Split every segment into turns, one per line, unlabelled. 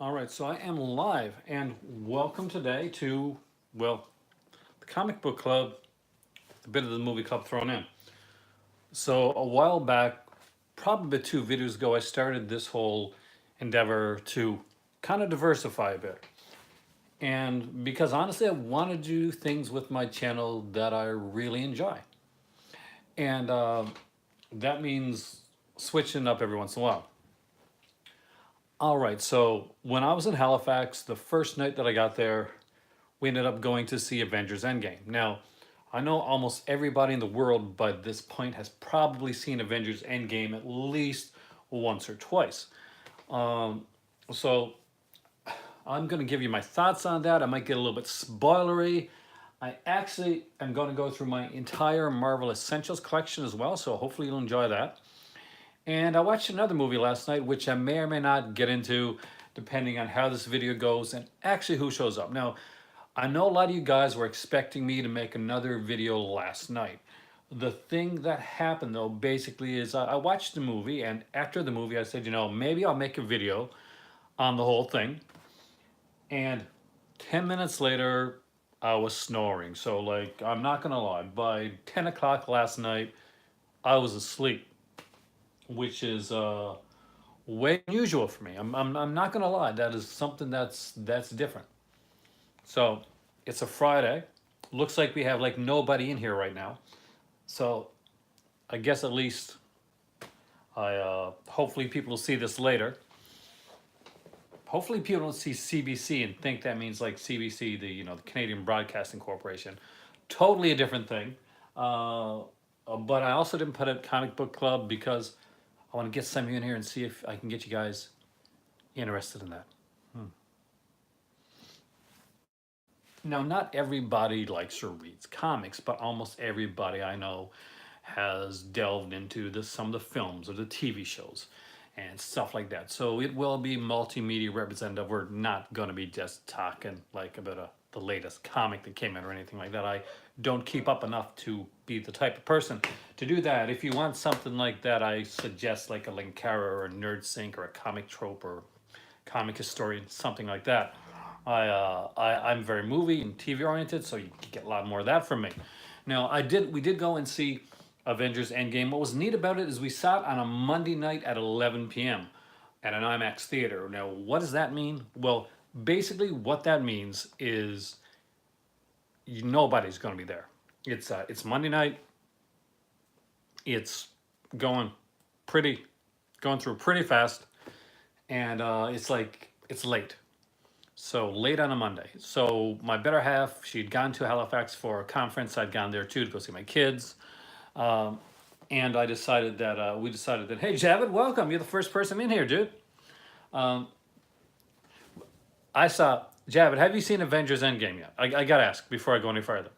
All right, so I am live, and welcome today to, well, the comic book club, a bit of the movie club thrown in. So, a while back, probably 2 videos ago, I started this whole endeavor to kind of diversify a bit. And because honestly, I want to do things with my channel that I really enjoy. And that means switching up every once in a while. All right, so when I was in Halifax, the first night that I got there, we ended up going to see Avengers Endgame. Now, I know almost everybody in the world by this point has probably seen Avengers Endgame at least once or twice. Um, so I'm going to give you my thoughts on that. I might get a little bit spoilery. I actually am going to go through my entire Marvel Essentials collection as well, so hopefully you'll enjoy that. And I watched another movie last night, which I may or may not get into depending on how this video goes and actually who shows up. Now, I know a lot of you guys were expecting me to make another video last night. The thing that happened though, basically, is I watched the movie, and after the movie, I said, maybe I'll make a video on the whole thing. And 10 minutes later, I was snoring. So, like, I'm not gonna lie, by 10 o'clock last night, I was asleep, which is way unusual for me. I'm not gonna lie, that is something that's different. So it's a Friday. Looks like we have like nobody in here right now. So I guess at least hopefully people will see this later. Hopefully people don't see CBC and think that means like CBC, the Canadian Broadcasting Corporation. Totally a different thing. But I also didn't put a comic book club because I want to get some of you in here and see if I can get you guys interested in that. Now, not everybody likes or reads comics, but almost everybody I know has delved into some of the films or the TV shows and stuff like that. So it will be multimedia representative. We're not going to be just talking like about the latest comic that came out or anything like that. I don't keep up enough to be the type of person to do that. If you want something like that, I suggest like a Linkara or a NerdSync or a Comic Trope or Comic Historian, something like that. I'm very movie and TV oriented, so you get a lot more of that from me. Now, we did go and see Avengers Endgame. What was neat about it is we saw it on a Monday night at 11 p.m. at an IMAX theater. Now, what does that mean? Well, basically, what that means is nobody's going to be there. It's Monday night. It's going going through pretty fast, and it's late. So late on a Monday. So my better half, she'd gone to Halifax for a conference. I'd gone there too to go see my kids. And I decided that we decided that, hey, Javid, welcome. You're the first person in here, dude. I saw Javid. Have you seen Avengers Endgame yet? I gotta ask before I go any further.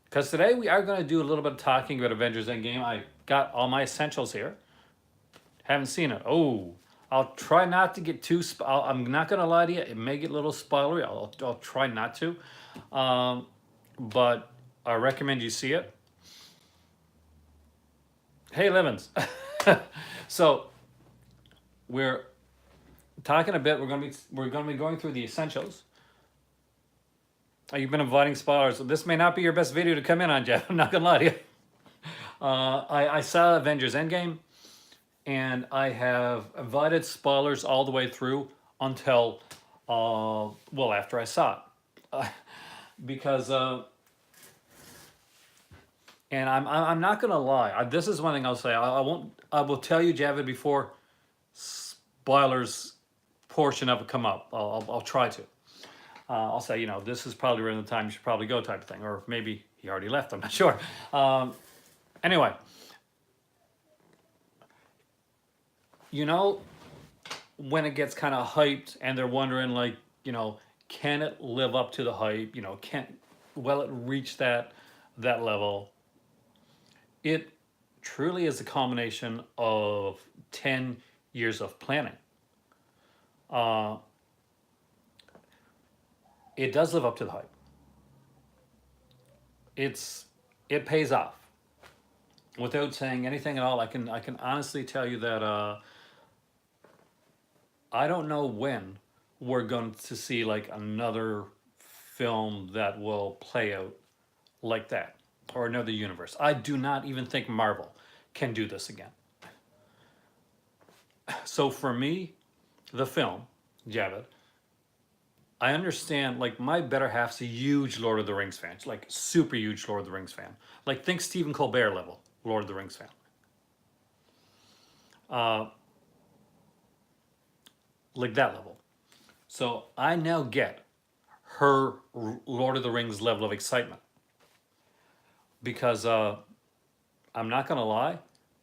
Because today we are going to do a little bit of talking about Avengers Endgame. I got all my essentials here. Haven't seen it. Oh, I'll try not to get too. I'm not gonna lie to you. It may get a little spoilery. I'll try not to, but I recommend you see it. Hey, Lemons. So we're talking a bit. We're gonna be going through the essentials. You've been avoiding spoilers. This may not be your best video to come in on, Jeff. I'm not gonna lie to you. I saw Avengers Endgame, and I have avoided spoilers all the way through until, well, after I saw it. Because, and I'm not gonna lie, this is one thing I'll say, I will tell you, Javid, before spoilers portion of it come up. I'll try to. I'll say, this is probably around the time you should probably go type of thing, or maybe he already left, I'm not sure. Anyway, when it gets kind of hyped and they're wondering like, can it live up to the hype? Will it reach that level? It truly is a combination of 10 years of planning. It does live up to the hype. It pays off. Without saying anything at all, I can honestly tell you that I don't know when we're going to see like another film that will play out like that, or another universe. I do not even think Marvel can do this again. So for me, the film, Javid, I understand, like, my better half's a huge Lord of the Rings fan, like super huge Lord of the Rings fan. Like, think Stephen Colbert level Lord of the Rings fan. Uh, like that level. So I now get her Lord of the Rings level of excitement because I'm not gonna lie,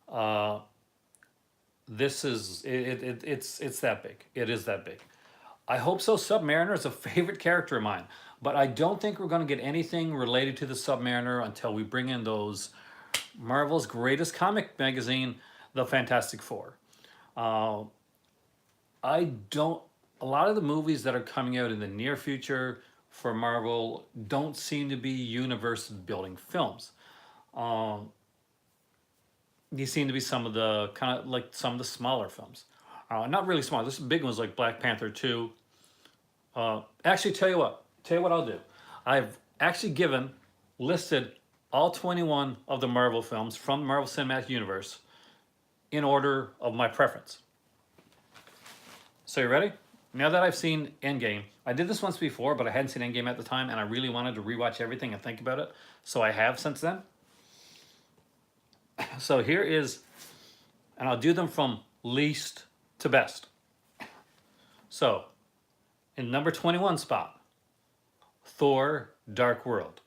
uh, this is it's that big. It is that big. I hope so. Submariner is a favorite character of mine, but I don't think we're going to get anything related to the Submariner until we bring in those Marvel's greatest comic magazine, the Fantastic Four. Uh, I don't. A lot of the movies that are coming out in the near future for Marvel don't seem to be universe building films. Um, these seem to be some of the kind of like some of the smaller films. Not really small. There's some big ones like Black Panther 2. Actually, tell you what I'll do. I've actually listed all 21 of the Marvel films from the Marvel Cinematic Universe in order of my preference. So you ready? Now that I've seen Endgame, I did this once before, but I hadn't seen Endgame at the time, and I really wanted to rewatch everything and think about it. So I have since then. So here is, and I'll do them from least to best. So, in number 21 spot, Thor: Dark World.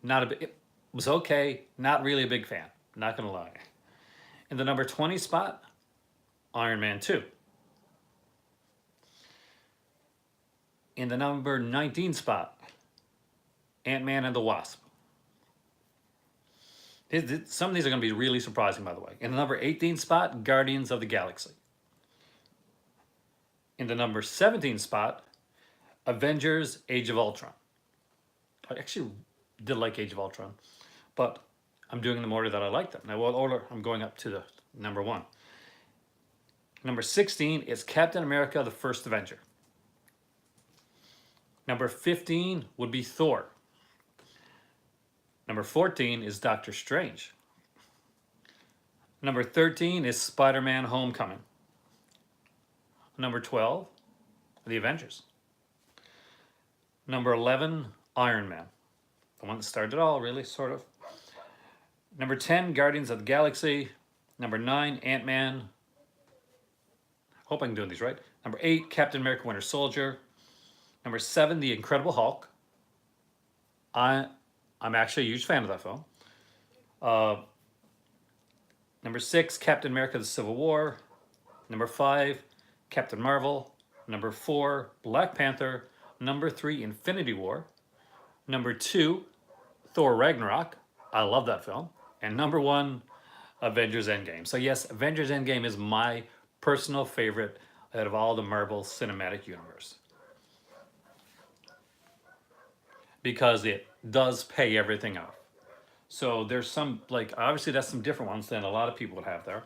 Not a big, it was okay, not really a big fan, not gonna lie. In the number 20 spot, Iron Man 2. In the number 19 spot, Ant-Man and the Wasp. Some of these are going to be really surprising, by the way. In the number 18 spot, Guardians of the Galaxy. In the number 17 spot, Avengers: Age of Ultron. I actually did like Age of Ultron, but I'm doing them in order that I like them. Now, what order? I'm going up to the number 1. Number 16 is Captain America: The First Avenger. Number 15 would be Thor. Number 14 is Doctor Strange. Number 13 is Spider-Man: Homecoming. Number 12, The Avengers. Number 11, Iron Man. The one that started it all, really, sort of. Number 10, Guardians of the Galaxy. Number 9, Ant-Man. Hope I'm doing these right. Number 8, Captain America: Winter Soldier. Number 7, The Incredible Hulk. I'm actually a huge fan of that film. Number 6, Captain America: The Civil War. Number 5, Captain Marvel. Number 4, Black Panther. Number 3, Infinity War. Number 2, Thor Ragnarok. I love that film. And number 1, Avengers Endgame. So yes, Avengers Endgame is my personal favorite out of all the Marvel Cinematic Universe. Because it does pay everything off. So there's some, like, obviously that's some different ones than a lot of people would have there.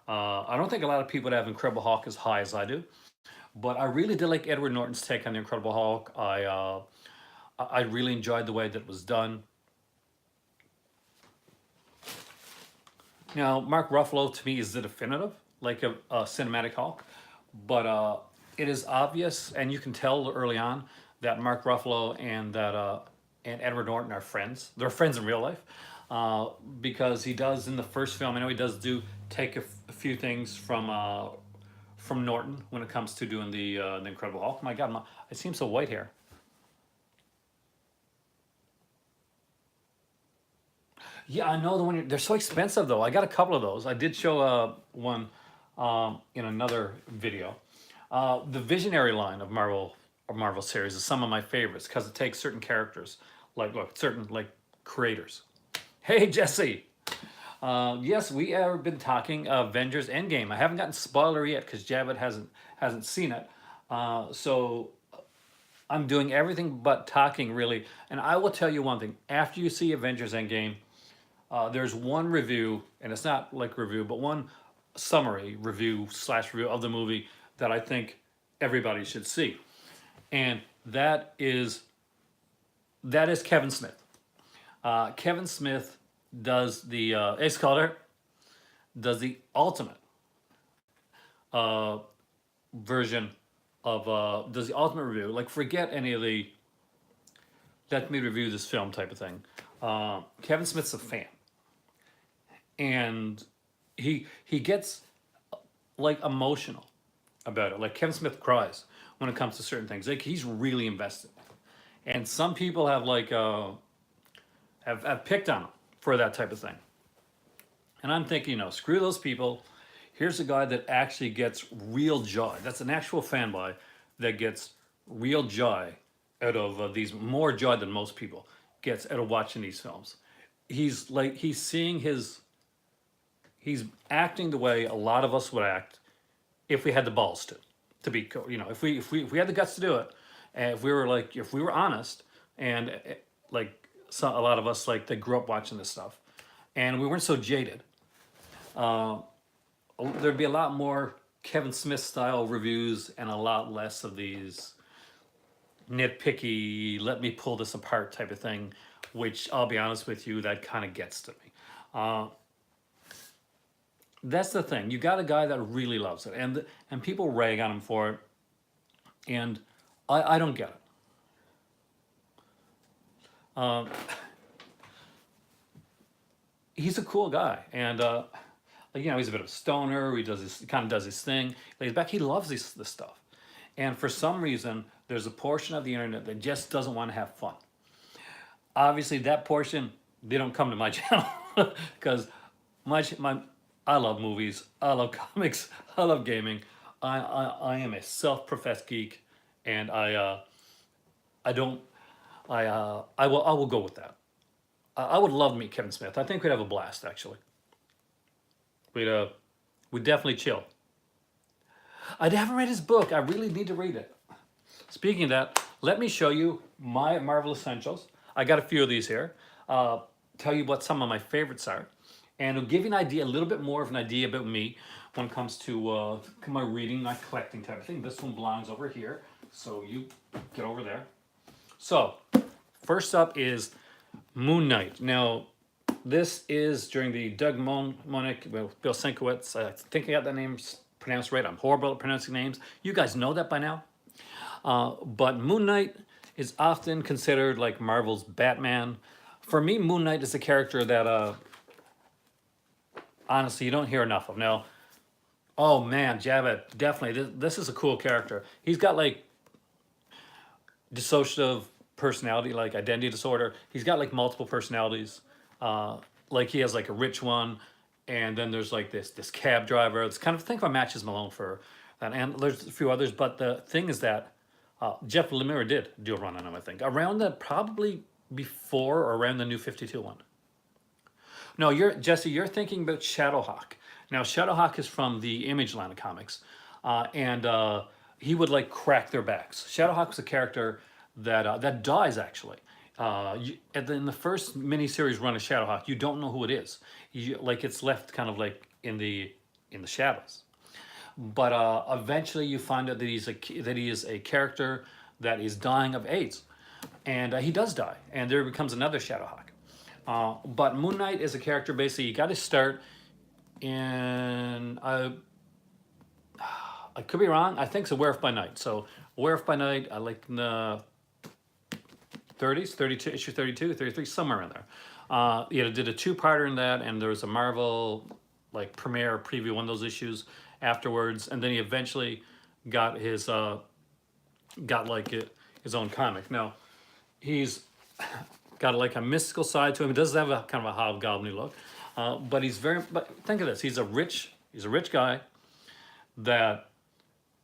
I don't think a lot of people would have Incredible Hulk as high as I do. But I really did like Edward Norton's take on the Incredible Hulk. I really enjoyed the way that it was done. Now, Mark Ruffalo to me is the definitive, like a cinematic Hulk. But it is obvious, and you can tell early on, that Mark Ruffalo and Edward Norton are friends. They're friends in real life. Because he does in the first film, I know he does take a few things from Norton when it comes to doing the Incredible Hulk. My God, I seem so white here. Yeah, I know the one. They're so expensive though. I got a couple of those. I did show one in another video. The Visionary line of Marvel series is some of my favorites because it takes certain characters, certain creators. Hey Jesse. Yes, we have been talking Avengers Endgame. I haven't gotten spoiler yet because Javid hasn't seen it. So I'm doing everything but talking really. And I will tell you one thing. After you see Avengers Endgame, there's one review, and it's not like review, but one summary review slash review of the movie that I think everybody should see, and that is Kevin Smith. Kevin Smith does the Ace Calder does the ultimate uh, version of does the ultimate review. Like, forget any of the let me review this film type of thing. Kevin Smith's a fan, and he gets like emotional about it. Like, Kevin Smith cries when it comes to certain things. Like, he's really invested, and some people have like have picked on him for that type of thing. And I'm thinking, screw those people. Here's a guy that actually gets real joy. That's an actual fanboy that gets real joy out of these, more joy than most people gets out of watching these films. He's acting the way a lot of us would act if we had the balls to be, if we had the guts to do it, and if we were honest, and a lot of us, like, they grew up watching this stuff, and we weren't so jaded. There'd be a lot more Kevin Smith style reviews and a lot less of these nitpicky, let me pull this apart type of thing, which, I'll be honest with you, that kind of gets to me. That's the thing. You got a guy that really loves it, and people rag on him for it, and I don't get it. He's a cool guy, and he's a bit of a stoner. He kind of does his thing. Lays back. He loves this stuff, and for some reason, there's a portion of the internet that just doesn't want to have fun. Obviously, that portion, they don't come to my channel because I love movies, I love comics, I love gaming. I am a self-professed geek, and I will go with that. I would love to meet Kevin Smith. I think we'd have a blast, actually. We'd definitely chill. I haven't read his book. I really need to read it. Speaking of that, let me show you my Marvel Essentials. I got a few of these here. Tell you what some of my favorites are, and it'll give you a little bit more of an idea about me when it comes to my reading, my collecting type of thing. This one belongs over here, so you get over there. So, first up is Moon Knight. Now, this is during the Doug Monick, Bill Sienkiewicz. I think I got that name pronounced right. I'm horrible at pronouncing names. You guys know that by now. But Moon Knight is often considered like Marvel's Batman. For me, Moon Knight is a character that, honestly, you don't hear enough of. Now, oh man, Javed, definitely. This is a cool character. He's got like dissociative personality, like identity disorder. He's got like multiple personalities. Like, he has like a rich one, and then there's like this cab driver. It's kind of, think of Matches Malone for that, and there's a few others. But the thing is that Jeff Lemire did do a run on him, I think, around probably before or around the New 52 one. No, Jesse, you're thinking about ShadowHawk. Now, ShadowHawk is from the Image line of comics, and he would like crack their backs. ShadowHawk's a character that dies, actually. In the first miniseries run of ShadowHawk, you don't know who it is. It's left kind of like in the shadows. But eventually, you find out that he is a character that is dying of AIDS, and he does die, and there becomes another ShadowHawk. But Moon Knight is a character, basically, you got to start in, I could be wrong, I think it's a Werewolf by Night. So Werewolf by Night, I like in the 30s, 32, issue 32, 33, somewhere in there. Did a two-parter in that, and there was a Marvel like premiere preview, one of those issues afterwards, and then he eventually got his own comic. Now, he's got like a mystical side to him. He does have a kind of a hobgoblin look, but think of this: he's a rich guy that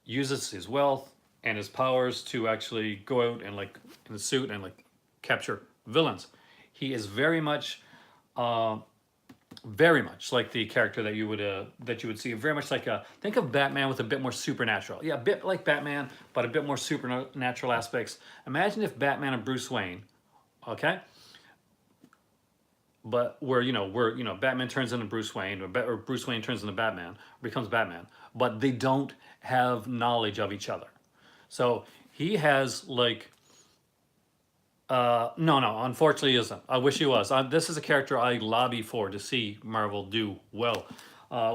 uses his wealth and his powers to actually go out and like in a suit and like capture villains. He is very much like the character that you would see. Very much like think of Batman with a bit more supernatural. Yeah, a bit like Batman, but a bit more supernatural aspects. Imagine if Batman and Bruce Wayne, okay, but where Batman turns into Bruce Wayne, or Bruce Wayne turns into Batman, becomes Batman, but they don't have knowledge of each other. So he has like no, unfortunately, he isn't. I wish he was. This is a character I lobby for to see Marvel do well.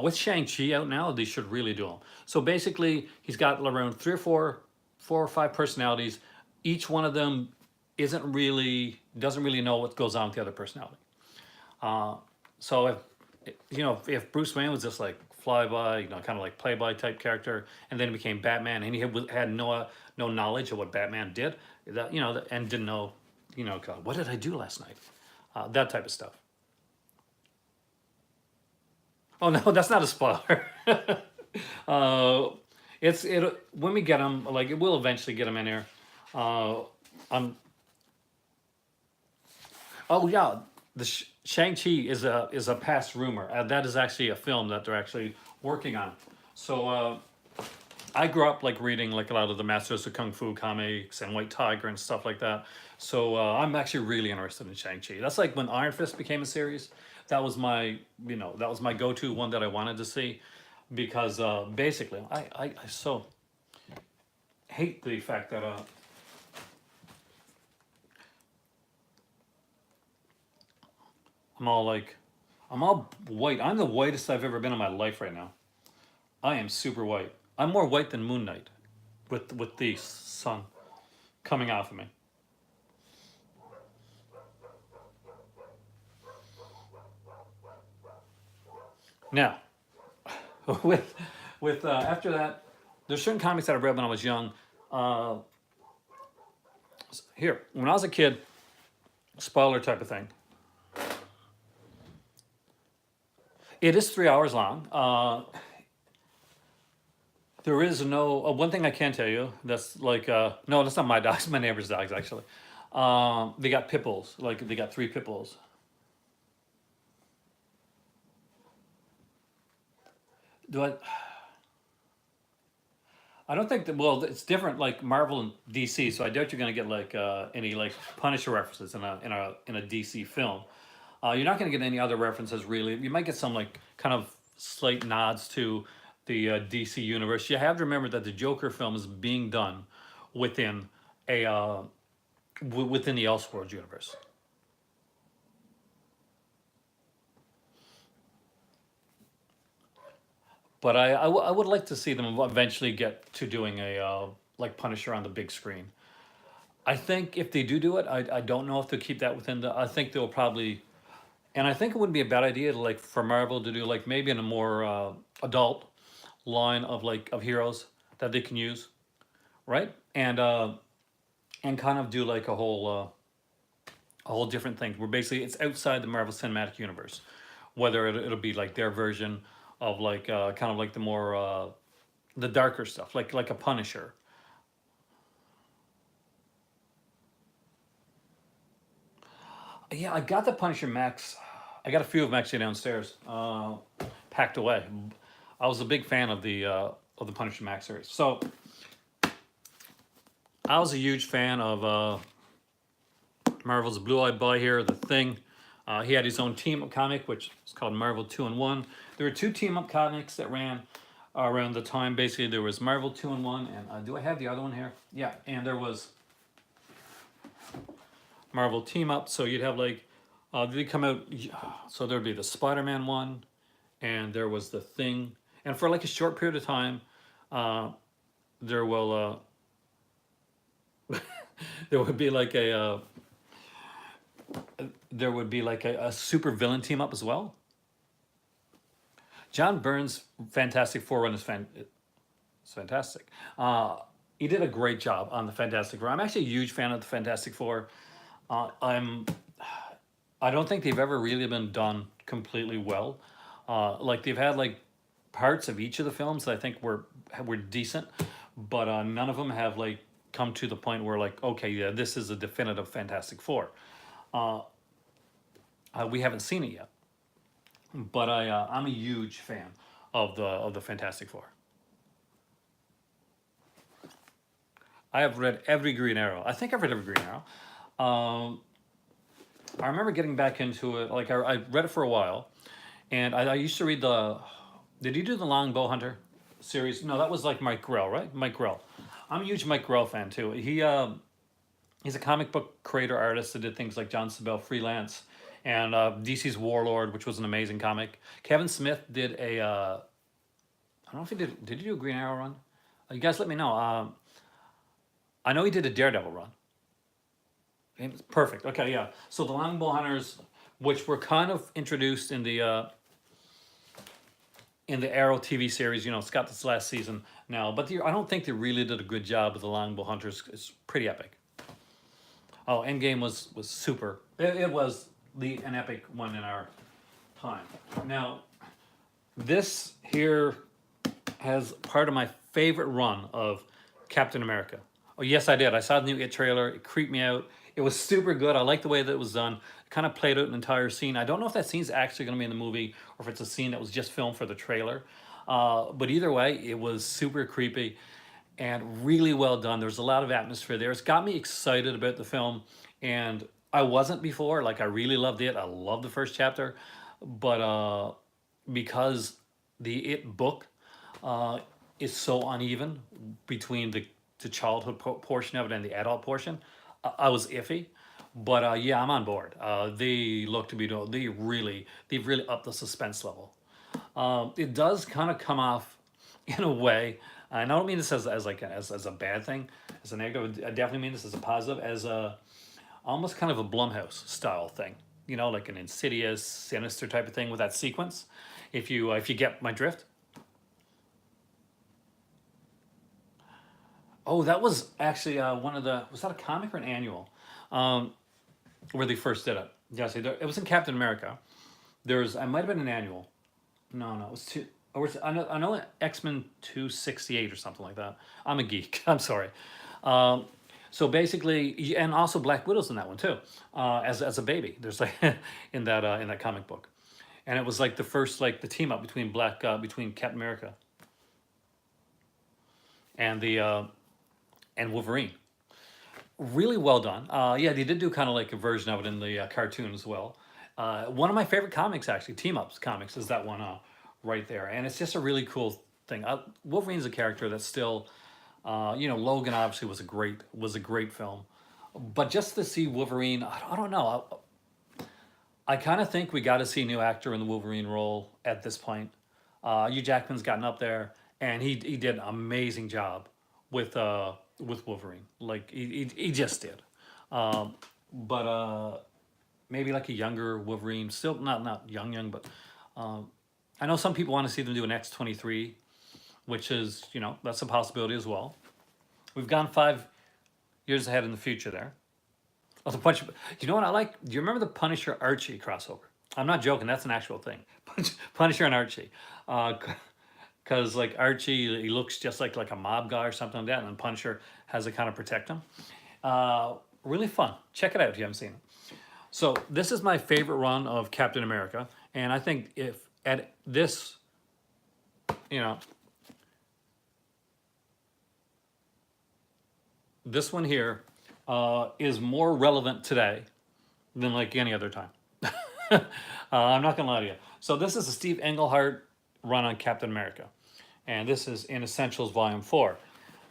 With Shang-Chi out now, they should really do him. So basically, he's got around four or five personalities. Each one of them doesn't really know what goes on with the other personality. So if Bruce Wayne was just like flyby, kind of like playby type character, and then he became Batman, and he had no knowledge of what Batman did, and didn't know, God, what did I do last night? That type of stuff. Oh no, that's not a spoiler. uh, it when we get him, like it will eventually get him in here. Uh, I'm Oh yeah, the Shang-Chi is a past rumor. That is actually a film that they're actually working on. So I grew up like reading like a lot of the Masters of Kung Fu comics and White Tiger and stuff like that. So I'm actually really interested in Shang-Chi. That's like when Iron Fist became a series. That was my go-to one that I wanted to see, because basically I so hate the fact that I'm all like I'm all white. I'm the whitest I've ever been in my life right now. I am super white. I'm more white than Moon Knight, with the sun coming off of me. Now, with after that, there's certain comics that I read when I was young. Uh, Here, when I was a kid, spoiler type of thing. It is 3 hours long. There is no one thing I can tell you. That's like no, that's not my dogs. My neighbor's dogs actually. They got pit bulls. Like they got three pit bulls. Do I don't think that. Well, it's different, like Marvel and DC. So I doubt you're gonna get like any like Punisher references in a DC film. You're not gonna get any other references really. You might get some like kind of slight nods to the DC universe. You have to remember that the Joker film is being done within a within the Elseworlds universe. But I would like to see them eventually get to doing a like Punisher on the big screen. I think if they do it, I don't know if they'll keep that within the. I think they'll probably, and I think it wouldn't be a bad idea to like for Marvel to do like maybe in a more adult line of like of heroes that they can use, right? And kind of do like a whole different thing where basically it's outside the Marvel Cinematic Universe, whether it'll be like their version of like kind of like the more the darker stuff, like a Punisher. Yeah, I got the Punisher Max. I got a few of them actually downstairs, packed away. I was a big fan of the Punisher Max series. So I was a huge fan of Marvel's Blue Eyed Boy here, The Thing. He had his own team up comic, which is called Marvel 2 in 1. There were two team up comics that ran around the time. Basically, there was Marvel 2 in 1, and do I have the other one here? Yeah, and there was Marvel Team Up. So you'd have like, they come out, so there'd be the Spider-Man one, and there was The Thing. And for like a short period of time, uh, there will, there would be like there would be like a super villain team up as well. John Byrne's Fantastic Four run is it's fantastic. He did a great job on the Fantastic Four. I'm actually a huge fan of the Fantastic Four. I'm. I don't think they've ever really been done completely well. Like they've had like parts of each of the films that I think were decent, but none of them have like come to the point where like okay, yeah, this is a definitive Fantastic Four. We haven't seen it yet, but I'm a huge fan of the Fantastic Four. I have read every Green Arrow. I think I've read every Green Arrow. Um, I remember getting back into it. Like I read it for a while, and I used to read the. Did you do the Long Bow Hunter series? No, that was like Mike Grell, right? Mike Grell. I'm a huge Mike Grell fan too. He's a comic book creator artist that did things like John Sabell Freelance and DC's Warlord, which was an amazing comic. Kevin Smith did a. I don't know if he did. Did you do a Green Arrow run? You guys, let me know. I know he did a Daredevil run. Perfect. Okay, yeah. So the Longbow Hunters, which were kind of introduced in the Arrow TV series, it's got this last season now, but I don't think they really did a good job with the Longbow Hunters. It's pretty epic. Oh, Endgame was super. It was an epic one in our time. Now, this here has part of my favorite run of Captain America. Oh, yes, I did. I saw the new It trailer. It creeped me out. It was super good. I like the way that it was done. It kind of played out an entire scene. I don't know if that scene's actually going to be in the movie or if it's a scene that was just filmed for the trailer. But either way, it was super creepy and really well done. There's a lot of atmosphere there. It's got me excited about the film, and I wasn't before. Like, I really loved it. I loved the first chapter, but because the It book is so uneven between the childhood portion of it and the adult portion, I was iffy. But yeah, I'm on board. They look to be doing. They've really upped the suspense level. It does kind of come off in a way, and I don't mean this as like as a bad thing, as a negative. I definitely mean this as a positive, as a almost kind of a Blumhouse style thing. Like an Insidious, Sinister type of thing with that sequence. If you get my drift. Oh, that was actually one of the. Was that a comic or an annual? Um, where they first did it. Yes, it was in Captain America. I might have been an annual. No, it was two. I know X-Men 268 or something like that. I'm a geek. I'm sorry. Um, so basically, and also Black Widow's in that one too, as a baby. There's like in that comic book, and it was like the first like the team up between Captain America and the and Wolverine. Really well done. Yeah, they did do kind of like a version of it in the cartoon as well. One of my favorite comics, actually, Team Ups comics, is that one right there, and it's just a really cool thing. Wolverine's a character that's still, Logan obviously was a great film, but just to see Wolverine, I don't know. I kind of think we got to see a new actor in the Wolverine role at this point. Hugh Jackman's gotten up there, and he did an amazing job with Wolverine. Like he just did. But maybe like a younger Wolverine, still not young, but I know some people want to see them do an X-23, which is that's a possibility as well. We've gone 5 years ahead in the future there. Oh, the Punch. You know what I like? Do you remember the Punisher Archie crossover? I'm not joking. That's an actual thing. Punisher and Archie. Because like Archie, he looks just like a mob guy or something like that, and then Punisher has to kind of protect him. Really fun. Check it out if you haven't seen it. So this is my favorite run of Captain America, and I think if at this, this one here is more relevant today than like any other time. I'm not gonna lie to you. So this is a Steve Englehart run on Captain America, and this is in Essentials Volume 4.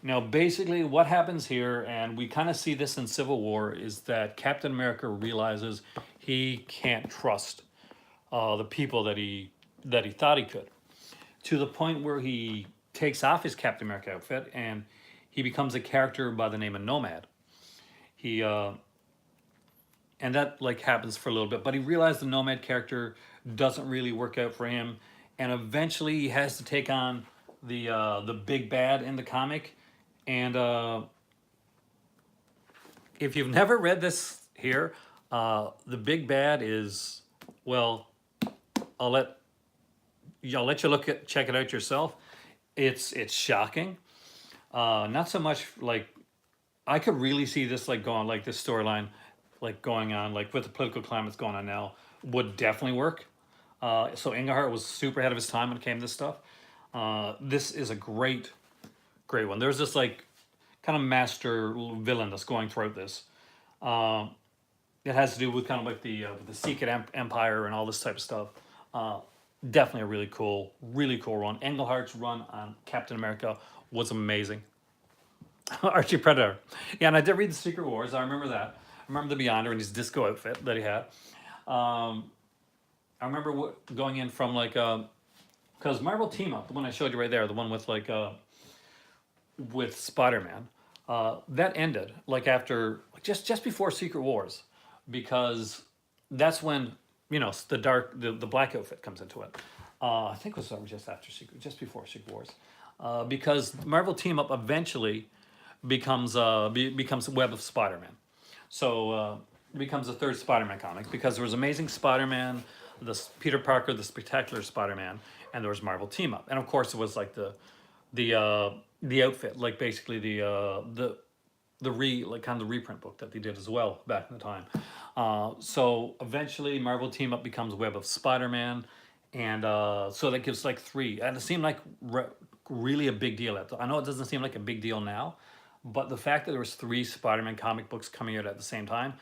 Now, basically, what happens here, and we kind of see this in Civil War, is that Captain America realizes he can't trust the people that he thought he could, to the point where he takes off his Captain America outfit and he becomes a character by the name of Nomad. He and that like happens for a little bit, but he realized the Nomad character doesn't really work out for him, and eventually he has to take on the big bad in the comic. And if you've never read this here, the big bad is, well, I'll let you check it out yourself. It's shocking. Not so much like I could really see this like going like this storyline like going on like with the political climate that's going on now would definitely work. So Englehart was super ahead of his time when it came to this stuff. This is a great one. There's this like kind of master villain that's going throughout this. it has to do with kind of like the secret empire and all this type of stuff. Uh, Definitely a really cool run. Englehart's run on Captain America was amazing. Archie Predator. Yeah, and I did read the Secret Wars. I remember that. I remember the Beyonder and his disco outfit that he had. Um, I remember going in from like because Marvel Team Up, the one I showed you right there, the one with like with Spider-Man, that ended like after like just before Secret Wars, because that's when the black outfit comes into it. I think it was just before Secret Wars, because Marvel Team Up eventually becomes Web of Spider-Man. So it becomes a third Spider-Man comic because there was Amazing Spider-Man, this Peter Parker, the Spectacular Spider-Man, and there was Marvel Team Up, and of course it was like the outfit, like basically like kind of the reprint book that they did as well back in the time. So eventually Marvel Team Up becomes Web of Spider-Man, and so that gives like three, and it seemed like really a big deal. I know it doesn't seem like a big deal now, but the fact that there was three Spider-Man comic books coming out at the same time,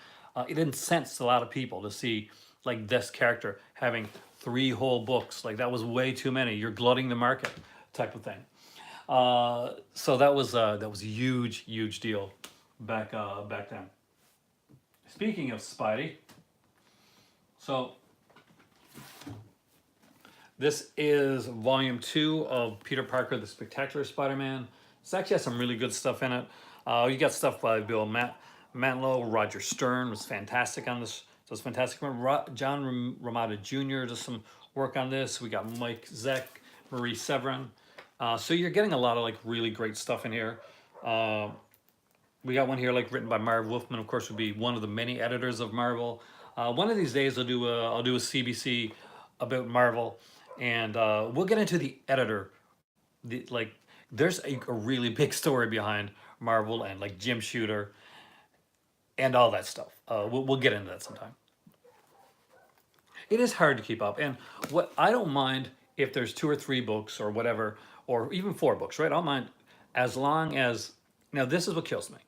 it incensed a lot of people to see like this character having three whole books. Like that was way too many. You're glutting the market, type of thing. So that was a huge deal back then. Speaking of Spidey, so this is volume 2 of Peter Parker, the Spectacular Spider-Man. It's actually has some really good stuff in it. You got stuff by Bill Mantlo, Roger Stern was fantastic on this. So it's fantastic. John Romita Jr. does some work on this. We got Mike Zeck, Marie Severin. So you're getting a lot of like really great stuff in here. We got one here like written by Marv Wolfman, of course, would be one of the many editors of Marvel. One of these days I'll do a CBC about Marvel, and we'll get into the editor. There's a really big story behind Marvel and like Jim Shooter and all that stuff. We'll get into that sometime. It is hard to keep up, and what I don't mind if there's 2 or 3 books or whatever, or even 4 books, right? I don't mind, as long as, now this is what kills me,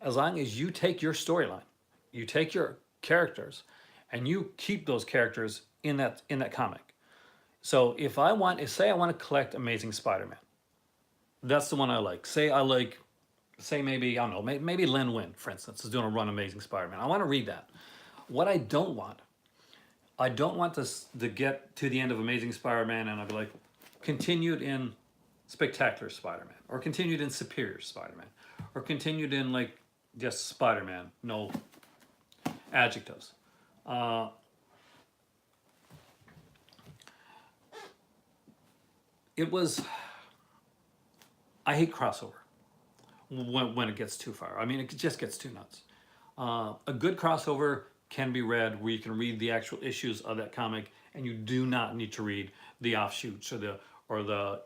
as long as you take your storyline, you take your characters, and you keep those characters in that comic. So if say I want to collect Amazing Spider-Man, that's the one I like. Say maybe, I don't know, maybe Len Wein, for instance, is doing a run Amazing Spider-Man. I want to read that. What I don't want this to get to the end of Amazing Spider-Man and I'll be like, continued in Spectacular Spider-Man, or continued in Superior Spider-Man, or continued in like just Spider-Man, no adjectives. I hate crossover when it gets too far. I mean, it just gets too nuts. A good crossover can be read where you can read the actual issues of that comic, and you do not need to read the offshoots or the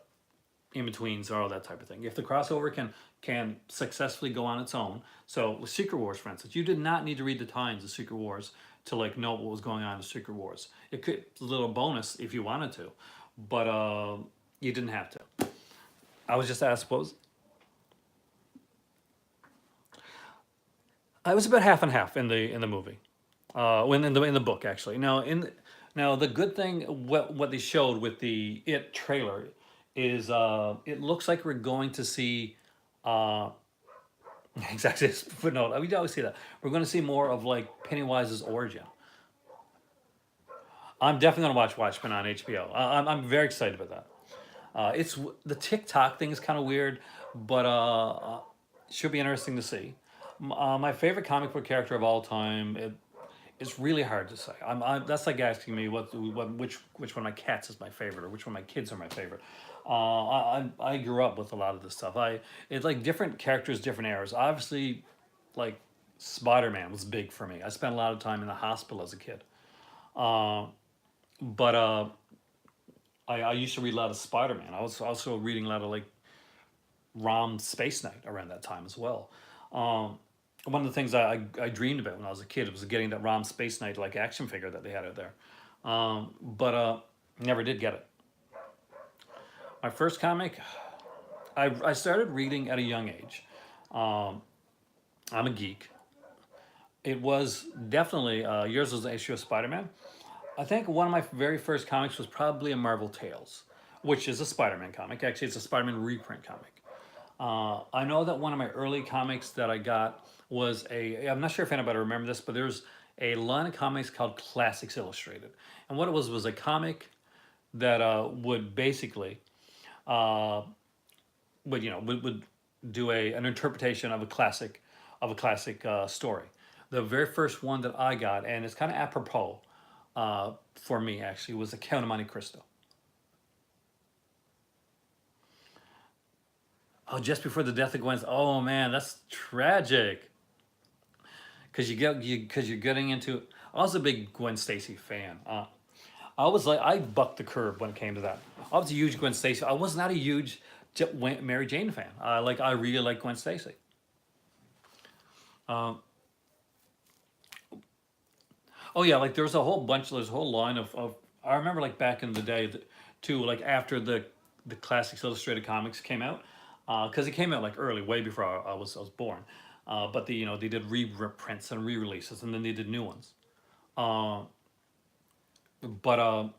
in-betweens or all that type of thing. If the crossover can successfully go on its own. So with Secret Wars, for instance, you did not need to read the times of Secret Wars to like know what was going on in Secret Wars. It's a little bonus if you wanted to, but you didn't have to. I was just asked, I was about half and half in the movie, in the book actually. Now the good thing what they showed with the It trailer is it looks like we're going to see exactly this footnote. We always see that we're going to see more of like Pennywise's origin. I'm definitely going to watch Watchmen on HBO. I'm very excited about that. It's the TikTok thing is kind of weird, but should be interesting to see. My favorite comic book character of all time. It's really hard to say. That's like asking me which one of my cats is my favorite, or which one of my kids are my favorite. I grew up with a lot of this stuff. It's like different characters, different eras. Obviously, like Spider-Man was big for me. I spent a lot of time in the hospital as a kid. But I used to read a lot of Spider-Man. I was also reading a lot of like Rom Space Knight around that time as well. One of the things I dreamed about when I was a kid was getting that Rom Space Knight like action figure that they had out there, but never did get it. My first comic, I started reading at a young age. I'm a geek, it was definitely, yours was an issue of Spider-Man. I think one of my very first comics was probably a Marvel Tales, which is a Spider-Man comic. Actually, it's a Spider-Man reprint comic. I know that one of my early comics that I got was I'm not sure if anybody remember this, but there's a line of comics called Classics Illustrated. And what it was a comic that would basically, uh, would do an interpretation of a classic story. The very first one that I got, and it's kind of apropos for me actually, was The Count of Monte Cristo. Oh, just before the death of Gwen. Oh man, that's tragic. Because you're getting into. I was a big Gwen Stacy fan. I bucked the curve when it came to that. I was a huge Gwen Stacy. I was not a huge Mary Jane fan. I really like Gwen Stacy. Um, oh yeah, like there's a whole bunch. There's a whole line of. I remember like back in the day, too. Like after the Classics Illustrated comics came out, because it came out like early, way before I was born. But they did reprints and re-releases, and then they did new ones. Uh, but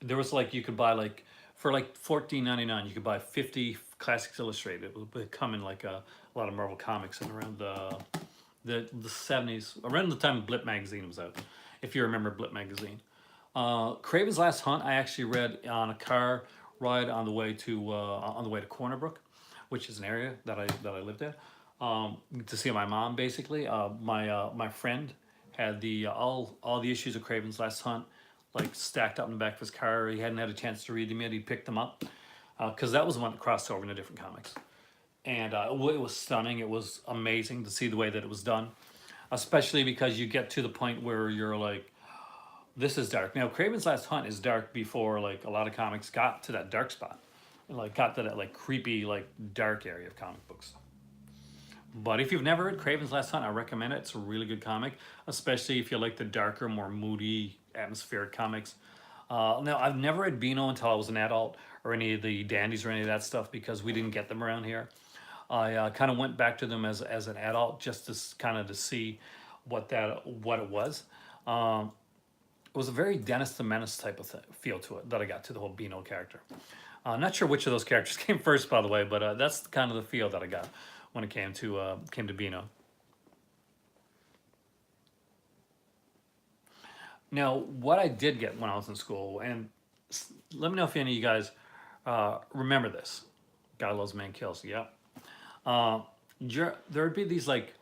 there was like you could buy like for like 14.99 you could buy 50 Classics Illustrated. It would come in like a lot of Marvel comics and around the 70s, around the time Blip magazine was out, if you remember Blip magazine. Craven's Last Hunt I actually read on a car ride on the way to Corner Brook, which is an area that I lived in, to see my mom basically. My friend had all the issues of Craven's Last Hunt like stacked up in the back of his car. He hadn't had a chance to read them yet. He picked them up because that was the one that crossed over into different comics, and it was stunning. It was amazing to see the way that it was done, especially because you get to the point where you're like, this is dark. Now, Craven's Last Hunt is dark before like a lot of comics got to that dark spot, and like got to that like creepy like dark area of comic books. But if you've never read Craven's Last Hunt, I recommend it. It's a really good comic, especially if you like the darker, more moody, atmospheric comics. Now, I've never read Beano until I was an adult, or any of the Dandies or any of that stuff, because we didn't get them around here. I kind of went back to them as an adult just to kind of to see what it was. Um, it was a very Dennis the Menace type of feel to it that I got to the whole Beano character. Not sure which of those characters came first, by the way, but that's kind of the feel that I got when it came to Beano. Now, what I did get when I was in school, and let me know if any of you guys remember this. God loves man kills. Yep. Uh, there would be these like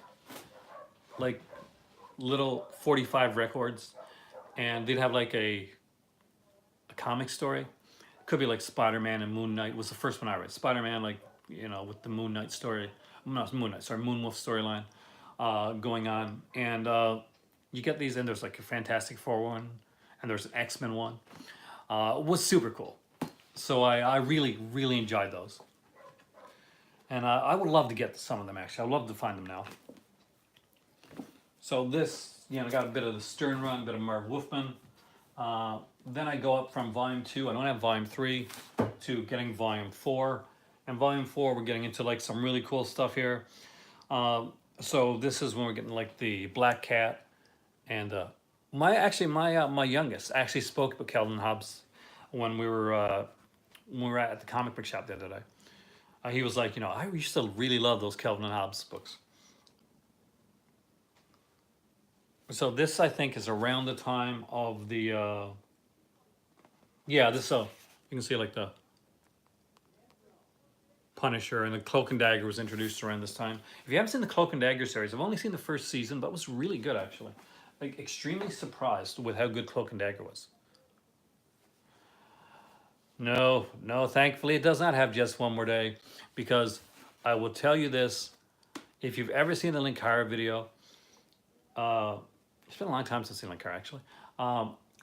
little 45 records, and they'd have like a comic story. Could be like Spider-Man and Moon Knight was the first one I read. Spider-Man, like with the Moon Knight story, not Moon Knight, sorry, Moon Wolf storyline going on, and you get these, and there's like a Fantastic Four one, and there's an X-Men one. It was super cool. So I really really enjoyed those, and I would love to get some of them actually. I'd love to find them now. So this, I got a bit of the Stern run, a bit of Marv Wolfman. Then I go up from volume 2. I don't have volume 3 to getting volume 4. And volume 4, we're getting into like some really cool stuff here. So this is when we're getting like the Black Cat, and my youngest actually spoke about Calvin Hobbes when we were at the comic book shop the other day. He was like, I used to really love those Calvin and Hobbes books. So this I think is around the time of the yeah, this you can see like the Punisher and the Cloak and Dagger was introduced around this time. If you haven't seen the Cloak and Dagger series, I've only seen the first season, but it was really good actually. Like extremely surprised with how good Cloak and Dagger was. No, thankfully it does not have Just One More Day, because I will tell you this, if you've ever seen the Linkara video, it's been a long time since I've seen Linkara actually,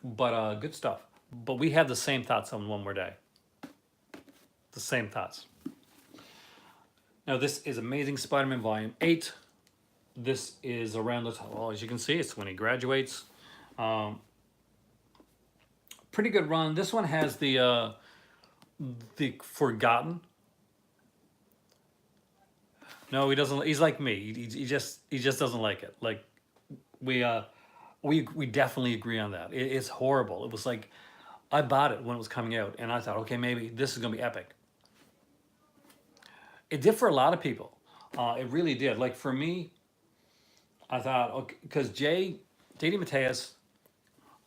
but good stuff. But we had the same thoughts on One More Day. The same thoughts. Now this is Amazing Spider-Man Volume 8. This is around the time, well, as you can see, it's when he graduates. Pretty good run. This one has the Forgotten. No, he doesn't. He's like me. He just doesn't like it. Like We we definitely agree on that. It's horrible. It was like I bought it when it was coming out, and I thought, okay, maybe this is gonna be epic. It did for a lot of people. It really did. Like for me, I thought, okay, because J.D. Mateus,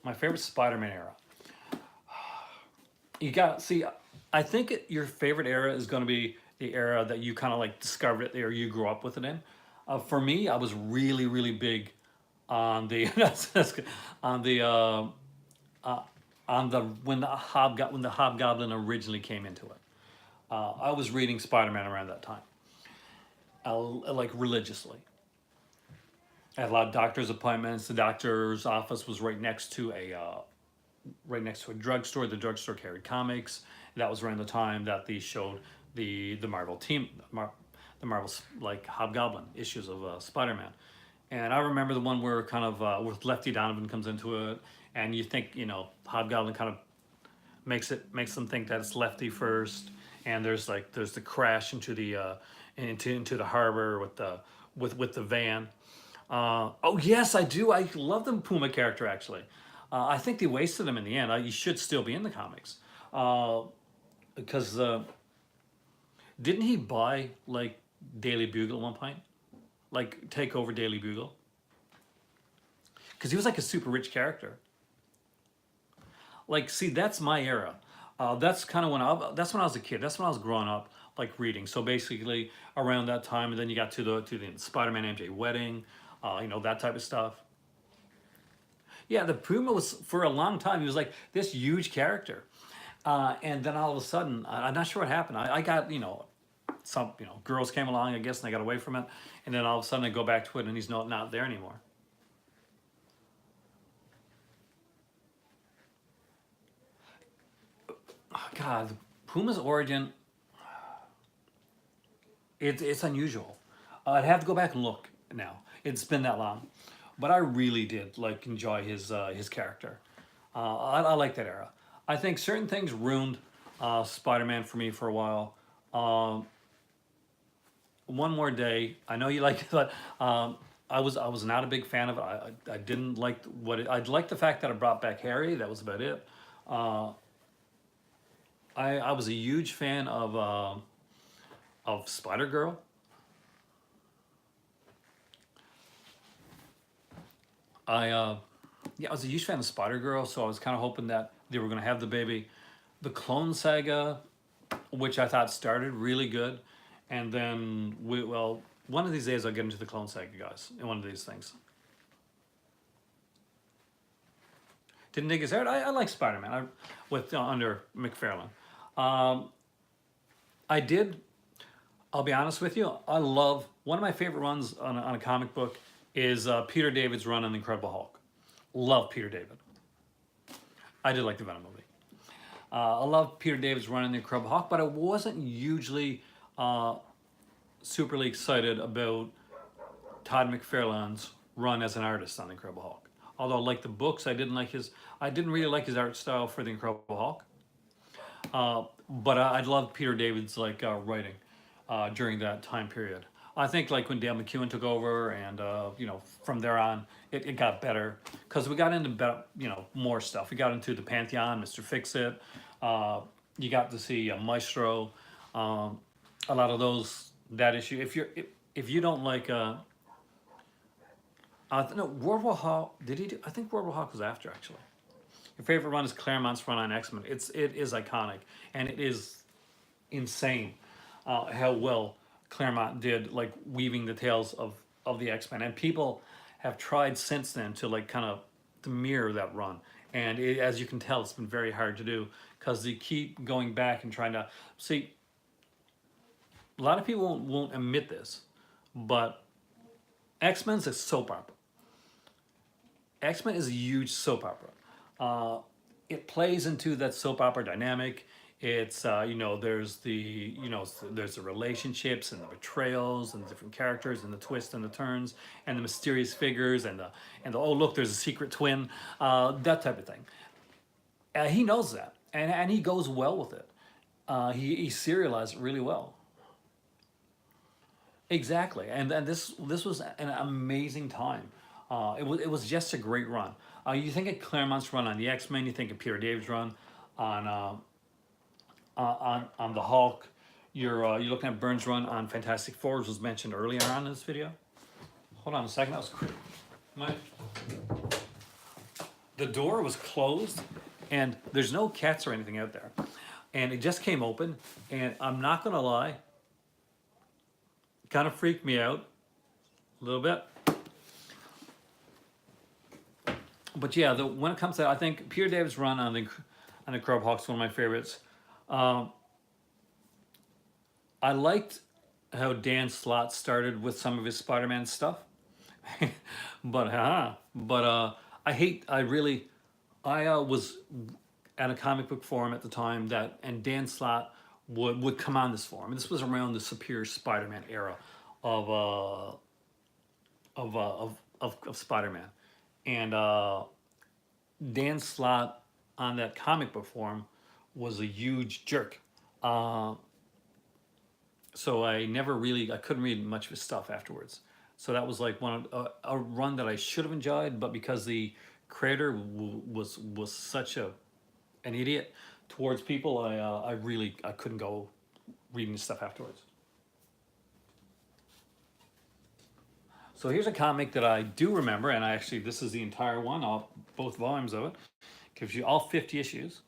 my favorite Spider-Man era. You got see. I think your favorite era is going to be the era that you kind of like discovered it or you grew up with it in. For me, I was really big on the on the uh, on the when the Hobgoblin originally came into it. I was reading Spider-Man around that time, like religiously. I had a lot of doctor's appointments. The doctor's office was right next to a drugstore. The drugstore carried comics. That was around the time that they showed the Marvel team, the Marvel's like Hobgoblin issues of Spider-Man. And I remember the one where kind of with Lefty Donovan comes into it, and you think Hobgoblin kind of makes them think that it's Lefty first, and there's the crash into the into the harbor with the van. Oh yes, I do. I love the Puma character actually. I think they wasted him in the end. He should still be in the comics because didn't he buy like Daily Bugle at one point, like take over Daily Bugle? Because he was like a super rich character. Like, see, that's my era. That's kind of that's when I was a kid. That's when I was growing up, like reading. So basically, around that time, and then you got to the Spider-Man MJ wedding, that type of stuff. Yeah, the Puma was for a long time. He was like this huge character, and then all of a sudden, I'm not sure what happened. I got some girls came along, I guess, and I got away from it, and then all of a sudden I go back to it, and he's not there anymore. Oh, God, Puma's origin, it's unusual. I'd have to go back and look now. It's been that long, but I really did like enjoy his character. I like that era. I think certain things ruined Spider-Man for me for a while. Um, One More Day. I know you like it, but I was not a big fan of it. I didn't like I liked the fact that it brought back Harry. That was about it. Uh, I was a huge fan of Spider Girl. I Yeah, I was a huge fan of Spider Girl, so I was kind of hoping that they were going to have the baby. The Clone Saga, which I thought started really good, and then one of these days I'll get into the Clone Saga, guys. In one of these things, didn't dig his art. I like Spider Man. With under McFarlane. Um, I did. I'll be honest with you. I love one of my favorite runs on a comic book is Peter David's run on the Incredible Hulk. Love Peter David. I did like the Venom movie. I love Peter David's run on the Incredible Hulk, but I wasn't hugely superly excited about Todd McFarlane's run as an artist on the Incredible Hulk. Although I like the books, I didn't really like his art style for the Incredible Hulk. But I loved Peter David's like writing during that time period. I think like when Dale McEwen took over, and from there on, it got better because we got into more stuff. We got into the Pantheon, Mister Fix-It. You got to see Maestro, a lot of those that issue. If you don't like no, World War Hawk, did he do? I think World War Hawk was after actually. Your favorite run is Claremont's run on X-Men. It is iconic, and it is insane how well Claremont did like weaving the tales of the X-Men, and people have tried since then to like kind of to mirror that run, and as you can tell, it's been very hard to do because they keep going back and trying to see. A lot of people won't admit this, but X-Men's a soap opera. X-Men is a huge soap opera. It plays into that soap opera dynamic. It's there's the relationships and the betrayals and the different characters and the twists and the turns and the mysterious figures and the oh look, there's a secret twin, that type of thing. He knows that, and he goes well with it. He serialized it really well. Exactly, and this was an amazing time. It was just a great run. You think of Claremont's run on the X-Men, you think of Peter David's run on on the Hulk. You're looking at Burns' run on Fantastic Four, which was mentioned earlier on in this video. Hold on a second. That was quick. The door was closed, and there's no cats or anything out there, and it just came open. And I'm not gonna lie, it kind of freaked me out a little bit. But yeah, when it comes to, I think Peter David's run on the Crab Hawks is one of my favorites. I liked how Dan Slott started with some of his Spider-Man stuff, but I was at a comic book forum at the time and Dan Slott would come on this forum. And this was around the Superior Spider-Man era of Spider-Man, and Dan Slott on that comic book forum was a huge jerk. So I couldn't read much of his stuff afterwards. So that was like a run that I should have enjoyed, but because the creator was such an idiot towards people, I couldn't go reading his stuff afterwards. So here's a comic that I do remember, and this is the entire one, both volumes of it. Gives you all 50 issues.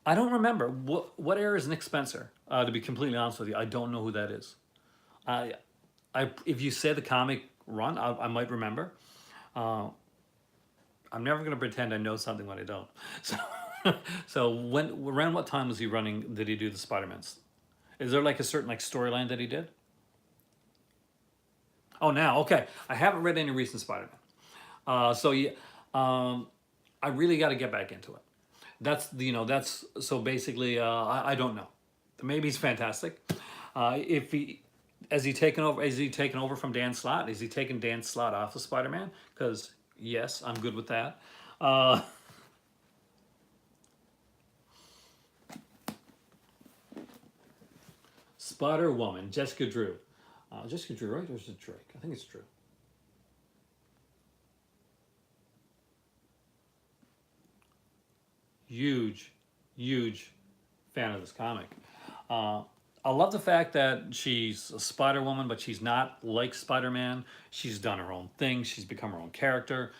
I don't remember what era is Nick Spencer. To be completely honest with you, I don't know who that is. If you say the comic run, I might remember. I'm never going to pretend I know something when I don't. So around what time was he running? Did he do the Spider-Mans? Is there like a certain storyline that he did? Oh, now, okay. I haven't read any recent Spider-Man. I really got to get back into it. So basically, I don't know. Maybe he's fantastic. Has he taken over from Dan Slott? Is he taking Dan Slott off of Spider-Man? Because yes, I'm good with that. Spider-Woman, Jessica Drew. Jessica Drew, right? Or is it Drake? I think it's Drew. Huge fan of this comic. I love the fact that she's a Spider-Woman, but she's not like Spider-Man. She's done her own thing. She's become her own character.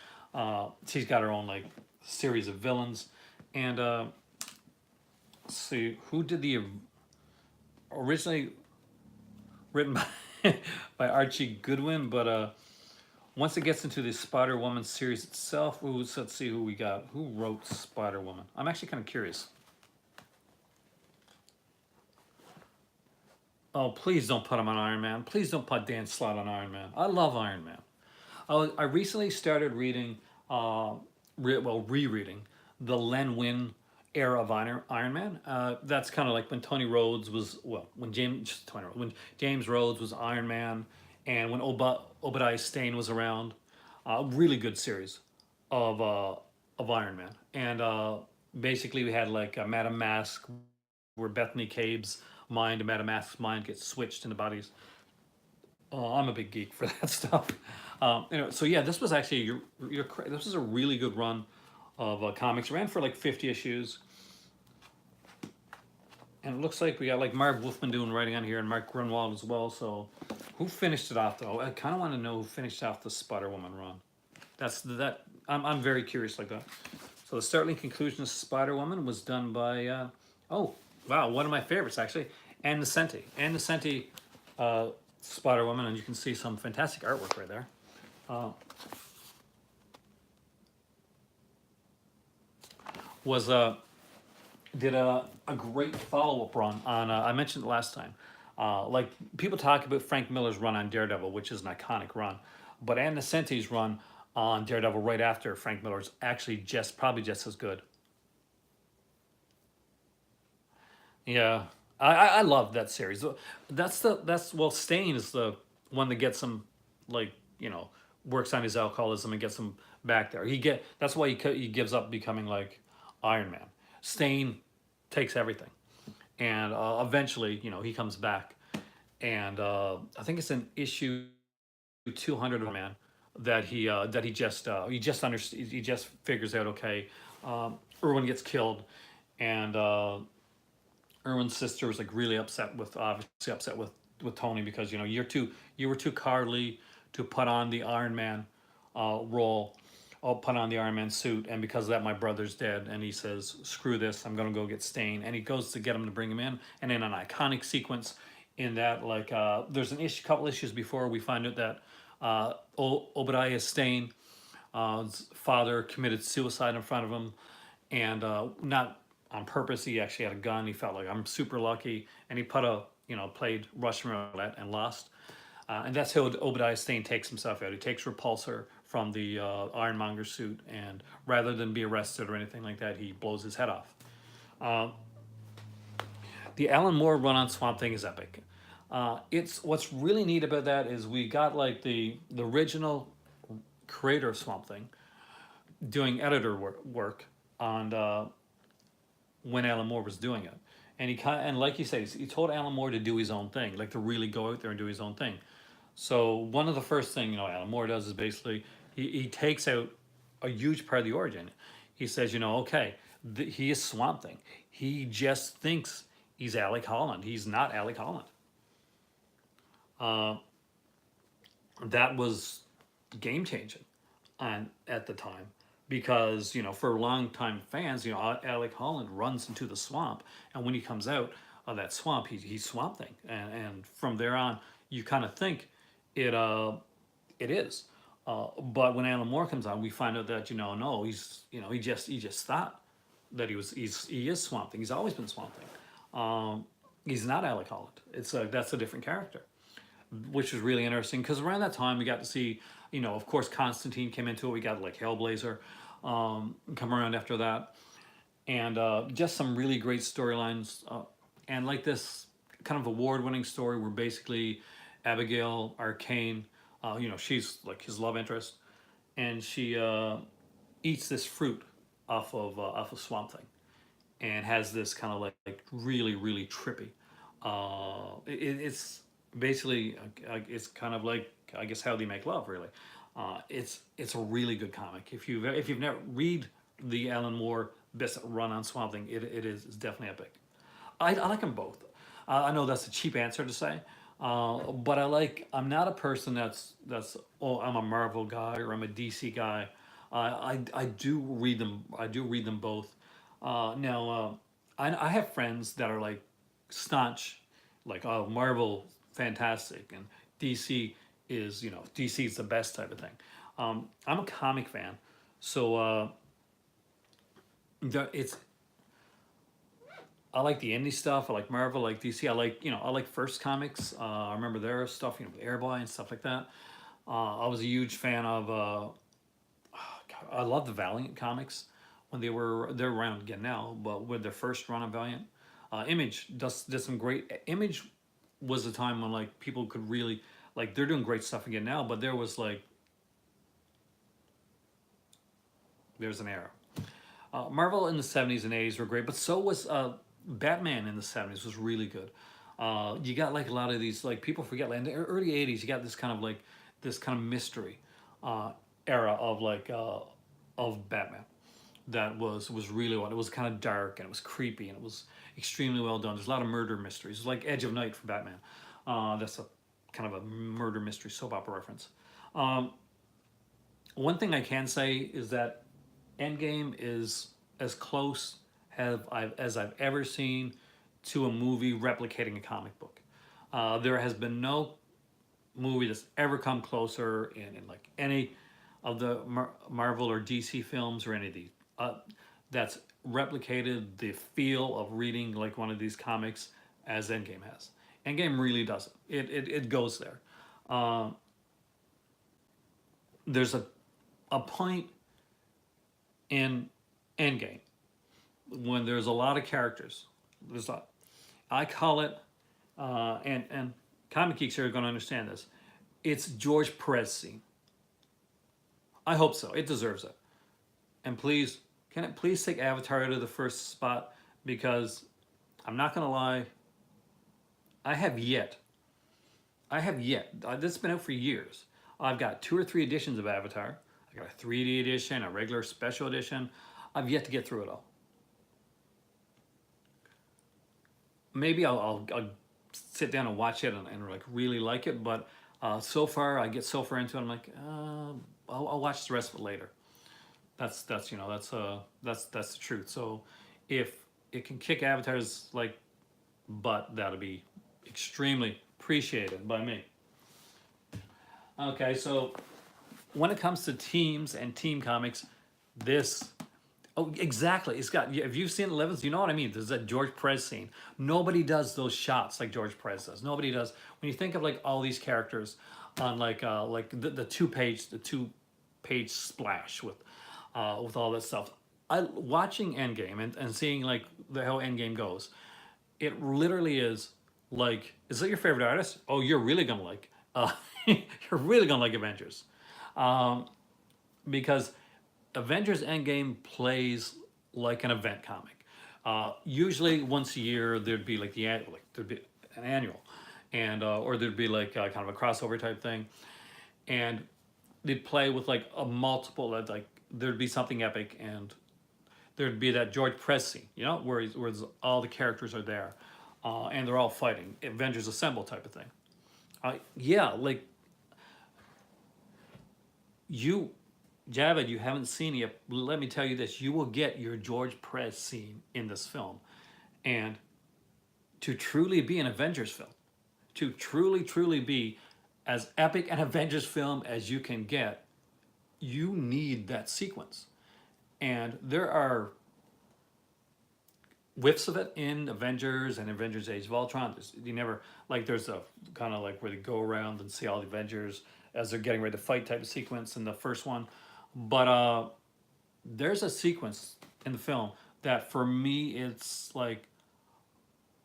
She's got her own series of villains. And let's see, who did the originally written by Archie Goodwin, but once it gets into the Spider-Woman series itself, let's see who we got. Who wrote Spider-Woman? I'm actually kind of curious. Oh, please don't put him on Iron Man. Please don't put Dan Slott on Iron Man. I love Iron Man. I recently started reading, rereading the Len Wein era of Iron Man. That's kind of like when Tony Rhodes was, when James Rhodes was Iron Man, and when Obadiah Stane was around. Really good series of Iron Man. And basically we had Madame Mask, where Bethany Cabe's mind and Madame Mask's mind gets switched into bodies. I'm a big geek for that stuff. So yeah, this was actually this was a really good run of comics. It ran for 50 issues. And it looks like we got Marv Wolfman doing writing on here, and Mark Grunwald as well. So who finished it off though? I kind of want to know who finished off the Spider-Woman run. I'm very curious like that. So the startling conclusion of Spider-Woman was done by oh wow, one of my favorites actually, Ann Nocenti. Ann Nocenti, Spider-Woman, and you can see some fantastic artwork right there. Did a great follow-up run on, I mentioned it last time, people talk about Frank Miller's run on Daredevil, which is an iconic run, but Ann Nocenti's run on Daredevil right after Frank Miller's actually probably just as good. Yeah, I love that series. Stane is the one that gets him, works on his alcoholism and him back there. That's why he gives up becoming Iron Man. Stane takes everything, and eventually, he comes back, and I think it's an issue 200 of man that he just figures out, okay, Irwin gets killed, and Irwin's sister was like really upset with, obviously upset with Tony, because you were too cowardly to put on the Iron Man role. I'll put on the Iron Man suit, and because of that, my brother's dead. And he says, "Screw this! I'm gonna go get Stain." And he goes to get him to bring him in. And in an iconic sequence, in that, like, there's an issue, couple issues before we find out that Obadiah Stane, father, committed suicide in front of him, and not on purpose. He actually had a gun. He felt like, I'm super lucky, and he played Russian roulette and lost. And that's how Obadiah Stane takes himself out. He takes Repulsor from the Ironmonger suit, and rather than be arrested or anything like that, he blows his head off. The Alan Moore run on Swamp Thing is epic. It's what's really neat about that is we got like the original creator of Swamp Thing doing editor work on when Alan Moore was doing it, and and like you say, he told Alan Moore to do his own thing, like to really go out there and do his own thing. So one of the first thing Alan Moore does is basically he takes out a huge part of the origin. He says, okay, he is Swamp Thing. He just thinks he's Alec Holland. He's not Alec Holland. That was game changing, and at the time, because for long time fans, Alec Holland runs into the swamp, and when he comes out of that swamp, he's Swamp Thing, and from there on, you kind of think it is. But when Alan Moore comes on, we find out that no, he just thought that he is Swamp Thing. He's always been Swamp Thing. He's not Alec Holland. That's a different character, which was really interesting, because around that time we got to see, of course, Constantine came into it. We got like Hellblazer come around after that, and just some really great storylines, and like this kind of award-winning story where basically Abigail Arcane, she's like his love interest, and she eats this fruit off of Swamp Thing, and has this kind of like really really trippy. It's basically it's kind of like, I guess, how they make love, really. It's a really good comic. If you've never read the Alan Moore best run on Swamp Thing, it's definitely epic. I like them both. I know that's a cheap answer to say, but I'm not a person that's oh, I'm a Marvel guy or I'm a DC guy. I do read them. I do read them both. Now I have friends that are like staunch, like, oh, Marvel fantastic, and DC DC is the best type of thing. I'm a comic fan, so it's I like the indie stuff. I like Marvel, I like DC. I like First Comics. I remember their stuff, with Airboy and stuff like that. I was a huge fan of. God, I love the Valiant comics when they're around again now, but with their first run of Valiant, Image did some great. Image was a time when like people could really, like, they're doing great stuff again now, but there's an era. Marvel in the 70s and 80s were great, but so was Batman in the 70s was really good. You got like a lot of these, like, people forget, like in the early 80s, you got this kind of mystery era of Batman that was really well. It was kind of dark and it was creepy and it was extremely well done. There's a lot of murder mysteries. It's like Edge of Night for Batman. That's a kind of a murder mystery soap opera reference. One thing I can say is that Endgame is as close as I've ever seen to a movie replicating a comic book. There has been no movie that's ever come closer in like any of the Marvel or DC films or any of these that's replicated the feel of reading like one of these comics as Endgame has. Endgame really does it. It goes there. There's a point in Endgame when there's a lot of characters. I call it, and comic geeks are going to understand this. It's George Perez scene. I hope so. It deserves it. And please, can it please take Avatar to the first spot? Because I'm not going to lie, I have yet. This has been out for years. I've got 2 or 3 editions of Avatar. I got a 3D edition, a regular special edition. I've yet to get through it all. Maybe I'll sit down and watch it and like really like it, but so far I get so far into it, I'm like, I'll watch the rest of it later. That's you know that's the truth. So if it can kick Avatar's like butt, that'll be extremely appreciated by me. Okay, so when it comes to teams and team comics, this oh exactly, it's got. If you've seen 11s, you know what I mean. There's that George Perez scene. Nobody does those shots like George Perez does. Nobody does. When you think of like all these characters on like the 2 page splash with all that stuff. I watching Endgame and seeing like how Endgame goes. It literally is like, is that your favorite artist? Oh, you're really gonna like. You're really gonna like Avengers, because Avengers Endgame plays like an event comic. Usually once a year there'd be like there'd be an annual, and or there'd be like kind of a crossover type thing, and they'd play with like a multiple like there'd be something epic, and there'd be that George Perez scene, you know, where all the characters are there, and they're all fighting, Avengers Assemble type of thing. Yeah, like you, Javed, you haven't seen it yet. Let me tell you this: you will get your George Perez scene in this film, and to truly be an Avengers film, to truly be as epic an Avengers film as you can get, you need that sequence. And there are whiffs of it in Avengers and Avengers Age of Ultron. You never, like, there's a kind of like where they go around and see all the Avengers as they're getting ready to fight type of sequence in the first one. But there's a sequence in the film that for me, it's like,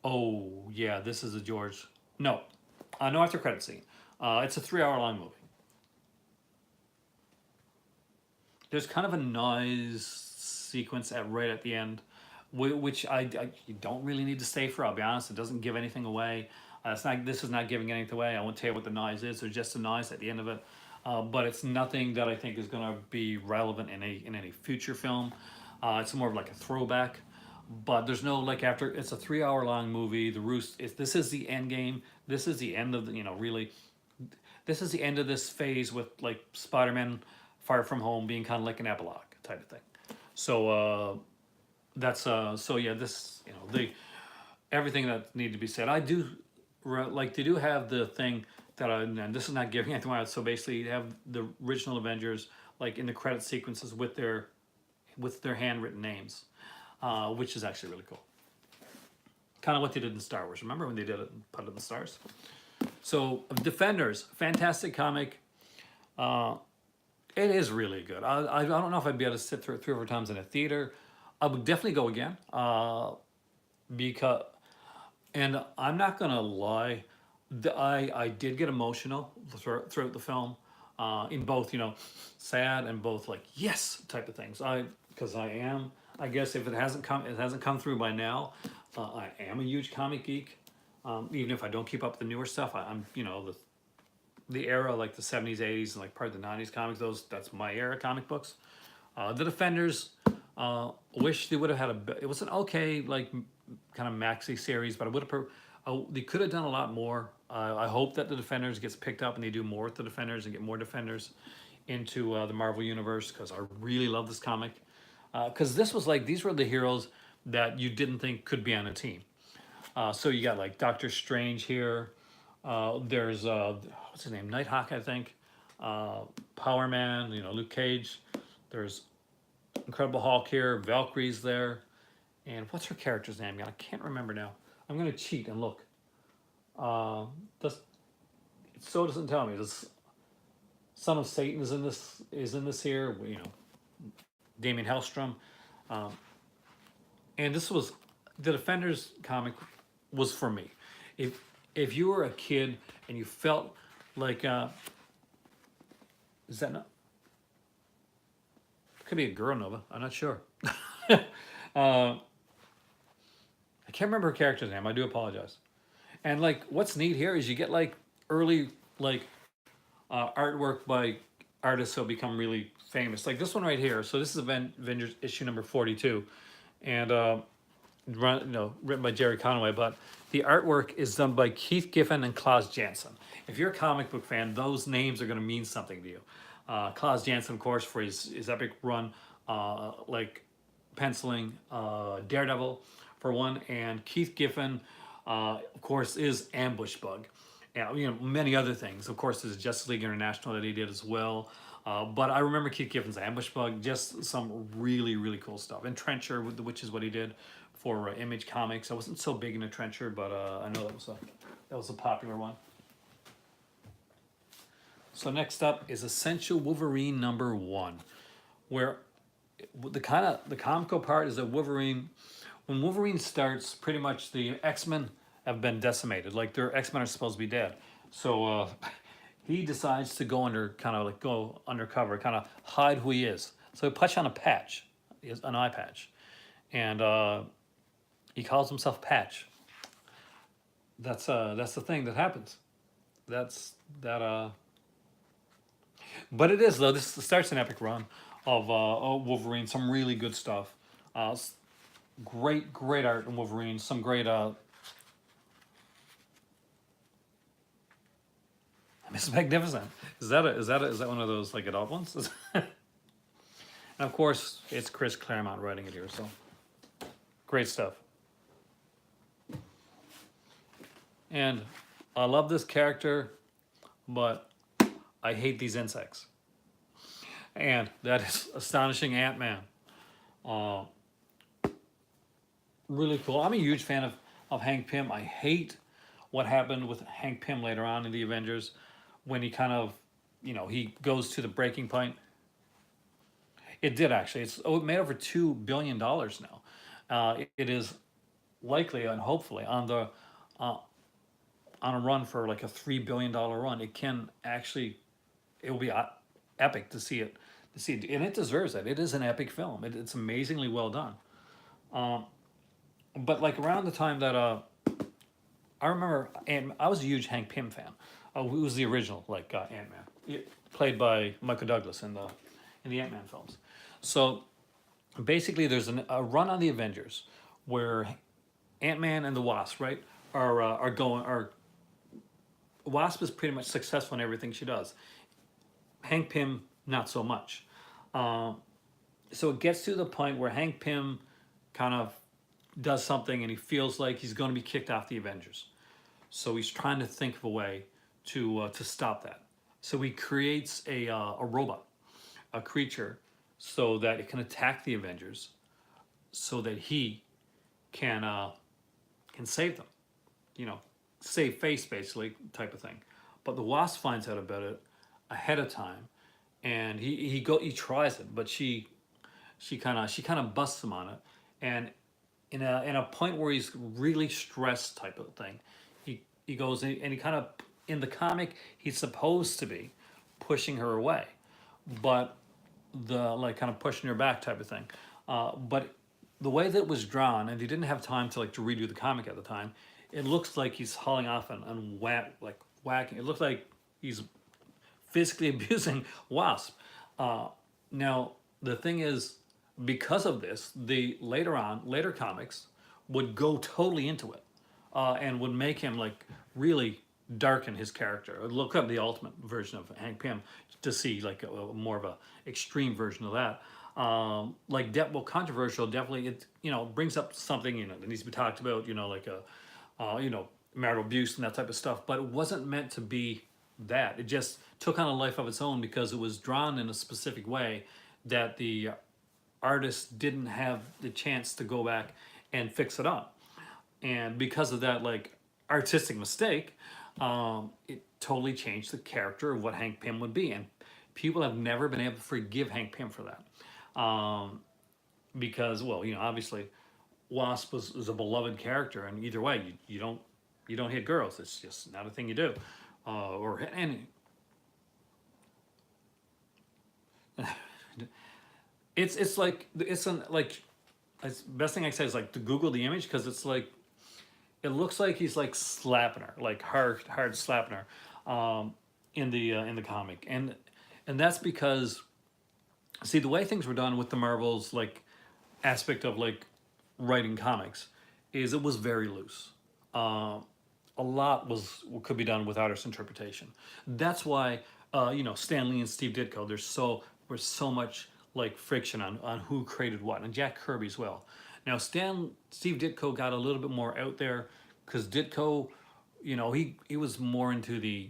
oh, yeah, this is a George. No, no after credit scene. It's a 3 hour long movie. There's kind of a noise sequence right at the end, which you don't really need to stay for. I'll be honest, it doesn't give anything away. This is not giving anything away. I won't tell you what the noise is. There's just a noise at the end of it, but it's nothing that I think is going to be relevant in any future film. It's more of like a throwback, but there's no like after. It's a 3 hour long movie. This is the end game. This is the end of the really. This is the end of this phase with like Spider-Man Far From Home being kind of like an epilogue type of thing. So that's so yeah, this the everything that need to be said. I do like they do have the thing that and this is not giving anything out. So basically, you have the original Avengers like in the credit sequences with their handwritten names, which is actually really cool. Kind of what they did in Star Wars. Remember when they did it and put it in the stars? So Defenders, fantastic comic. It is really good. I don't know if I'd be able to sit through it 3 or 4 times in a theater. I would definitely go again, because, and I'm not gonna lie, I did get emotional throughout the film, in both sad and both like yes type of things. Because I am, I guess if it hasn't come through by now. I am a huge comic geek, even if I don't keep up with the newer stuff. I'm the era like the 70s, 80s, and like part of the 90s comics. That's my era comic books. The Defenders, wish they would have had it was an okay like kind of maxi series, but I would have they could have done a lot more. I hope that the Defenders gets picked up and they do more with the Defenders and get more Defenders into the Marvel universe, because I really love this comic, because this was like, these were the heroes that you didn't think could be on a team. So you got like Doctor Strange here. There's what's his name, Nighthawk, I think. Power Man, Luke Cage. There's Incredible Hulk here. Valkyrie's there, and what's her character's name? I can't remember now. I'm gonna cheat and look. It so doesn't tell me. This Son of Satan is in this here. Damien Hellstrom, and this was the Defenders comic was for me. If you were a kid and you felt like is that not? Could be a girl Nova. I'm not sure. I can't remember her character's name. I do apologize. And like, what's neat here is you get like early like artwork by artists who have become really famous. Like this one right here. So this is Avengers issue number 42, and written by Jerry Conway. But the artwork is done by Keith Giffen and Klaus Janson. If you're a comic book fan, those names are going to mean something to you. Klaus Janson, of course, for his epic run, like penciling Daredevil for one, and Keith Giffen, of course, is Ambush Bug. And, many other things. Of course, there's Justice League International that he did as well. But I remember Keith Giffen's Ambush Bug, just some really, really cool stuff. And Trencher, which is what he did for Image Comics. I wasn't so big into Trencher, but I know that was a popular one. So next up is Essential Wolverine #1, where the comical part is that when Wolverine starts, pretty much the X-Men have been decimated. Like their X-Men are supposed to be dead. So he decides to go undercover, kind of hide who he is. So he puts on a patch, an eye patch, and he calls himself Patch. That's the thing that happens. But it is though. This starts an epic run of Wolverine. Some really good stuff. Great art in Wolverine. Some great. It's magnificent. Is that one of those like adult ones? And of course, it's Chris Claremont writing it here. So great stuff. And I love this character, but I hate these insects. And that is Astonishing Ant-Man. Really cool. I'm a huge fan of Hank Pym. I hate what happened with Hank Pym later on in the Avengers when he kind of, he goes to the breaking point. It did actually. It made over $2 billion now. It is likely and hopefully on a run for like a $3 billion run. It will be epic to see it. And it deserves it. It is an epic film. It's amazingly well done. But like around the time that I remember, and I was a huge Hank Pym fan. Who was the original Ant-Man, played by Michael Douglas in the Ant-Man films. So basically, there's a run on the Avengers where Ant-Man and the Wasp, right, are Wasp is pretty much successful in everything she does. Hank Pym, not so much. So it gets to the point where Hank Pym kind of does something and he feels like he's going to be kicked off the Avengers. So he's trying to think of a way to stop that. So he creates a robot, a creature, so that it can attack the Avengers, so that he can save them, save face basically type of thing. But the Wasp finds out about it ahead of time, and he tries it, but she kind of busts him on it, and in a point where he's really stressed type of thing, he goes and he kind of, in the comic, he's supposed to be pushing her away, but kind of pushing her back type of thing. But the way that it was drawn, and he didn't have time to redo the comic at the time, it looks like he's hauling off and whacking. It looks like he's physically abusing Wasp. Now the thing is, because of this, the later comics would go totally into it, and would make him really darken his character. Look up the Ultimate version of Hank Pym to see a more of a extreme version of that. Controversial. Definitely, it brings up something that needs to be talked about. Marital abuse and that type of stuff. But it wasn't meant to be that. It just took on a life of its own because it was drawn in a specific way that the artist didn't have the chance to go back and fix it up. And because of that artistic mistake, it totally changed the character of what Hank Pym would be. And people have never been able to forgive Hank Pym for that. Because, obviously Wasp was a beloved character, and either way, you don't hit girls. It's just not a thing you do. It's best thing I say is to Google the image, because it looks like he's slapping her, hard slapping her. in the comic, and that's because, see, the way things were done with the Marvels like aspect of like writing comics is it was very loose. Uh, a lot was could be done with artist interpretation. That's why Stan Lee and Steve Ditko. There's so much like friction on who created what, and Jack Kirby as well. Now Steve Ditko got a little bit more out there because Ditko, he was more into the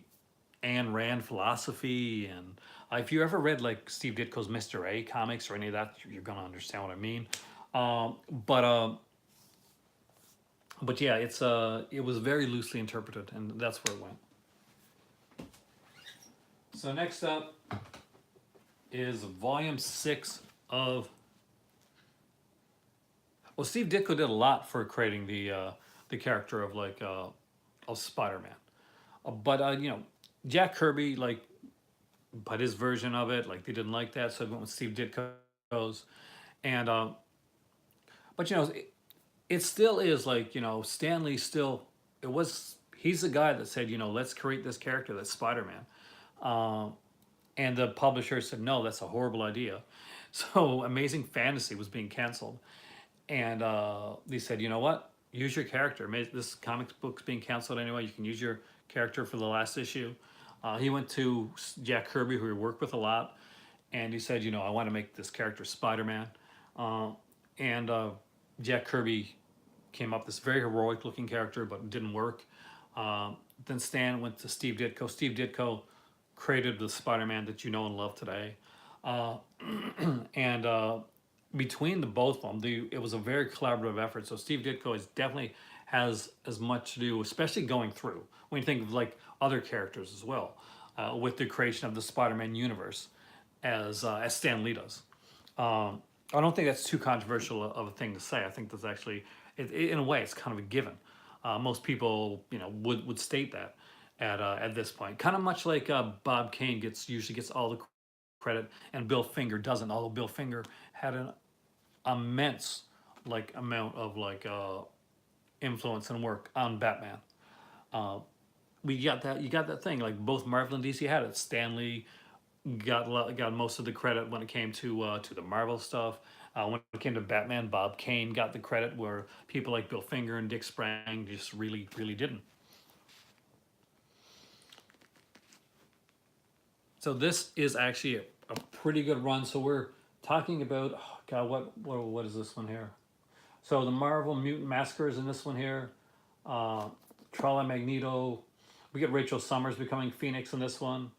Ayn Rand philosophy, and if you ever read like Steve Ditko's Mr. A comics or any of that, you're gonna understand what I mean. Um, but uh, but yeah, it was very loosely interpreted, and that's where it went. So next up is Volume 6 of. Well, Steve Ditko did a lot for creating the character of of Spider-Man, but Jack Kirby like but his version of it like they didn't like that, so I went with Steve Ditko's, and it still is like Stanley still it was he's the guy that said let's create this character that's Spider-Man. And the publisher said no, that's a horrible idea. So Amazing Fantasy was being canceled, and they said, you know what, use your character. This comic book's being canceled anyway, you can use your character for the last issue. He went to Jack Kirby, who he worked with a lot, and he said, I want to make this character Spider-Man. And Jack Kirby came up with this very heroic looking character, but it didn't work. Then Stan went to Steve Ditko. Steve Ditko created the Spider-Man that you know and love today. Uh, and between the both of them, it was a very collaborative effort. So Steve Ditko definitely has as much to do, especially going through when you think of like other characters as well, with the creation of the Spider-Man universe, as Stan Lee does. I don't think that's too controversial of a thing to say. I think that's actually, in a way, it's kind of a given. Most people, would state that at this point. Kind of much like Bob Kane usually gets all the credit, and Bill Finger doesn't. Although Bill Finger had an immense amount of influence and work on Batman. Uh, we got that. You got that thing. Like both Marvel and DC had it. Stanley got most of the credit when it came to the Marvel stuff. When it came to Batman, Bob Kane got the credit, where people like Bill Finger and Dick Sprang just really, really didn't. So this is actually a pretty good run. So we're talking about, oh God, what is this one here? So the Marvel Mutant Massacres in this one here. Trala Magneto. We get Rachel Summers becoming Phoenix in this one.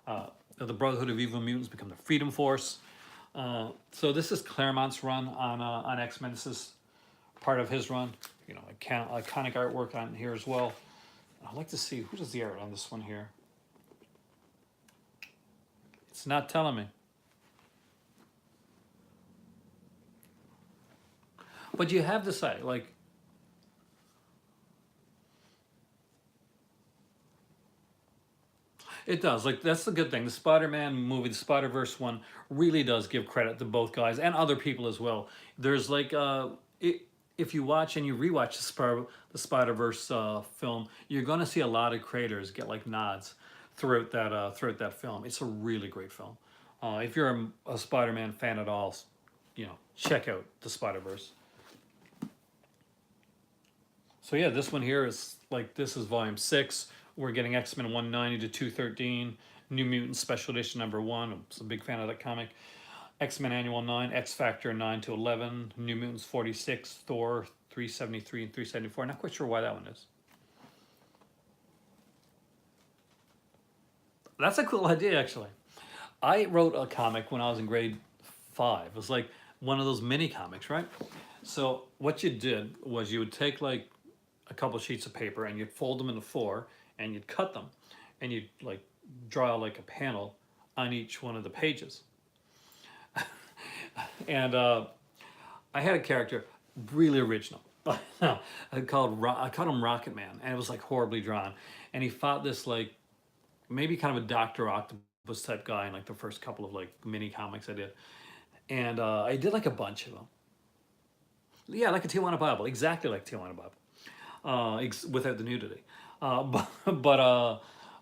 The Brotherhood of Evil Mutants become the Freedom Force. So this is Claremont's run on X-Men. This is part of his run. Iconic artwork on here as well. I'd like to see who does the art on this one here. It's not telling me. But you have to say, like, it does. Like, that's the good thing. The Spider-Man movie, the Spider-Verse one, really does give credit to both guys and other people as well. There's if you watch and you rewatch the Spider-Verse film, you're going to see a lot of creators get like nods throughout that film. It's a really great film. If you're a Spider-Man fan at all, check out the Spider-Verse. So yeah, this one here is this is volume 6. We're getting X-Men 190 to 213, New Mutants Special Edition #1. I was a big fan of that comic. X-Men Annual 9, X Factor 9 to 11, New Mutants 46, Thor 373 and 374. Not quite sure why that one is. That's a cool idea, actually. I wrote a comic when I was in grade 5. It was like one of those mini comics, right? So what you did was you would take like a couple sheets of paper and you'd fold them into 4 and you'd cut them and you'd draw like a panel on each one of the pages. And I had a character, really original. I called him Rocket Man, and it was like horribly drawn. And he fought this maybe kind of a Dr. Octopus type guy in the first couple of mini comics I did. And I did a bunch of them. Yeah, like a Tijuana Bible, exactly like Tijuana Bible, without the nudity.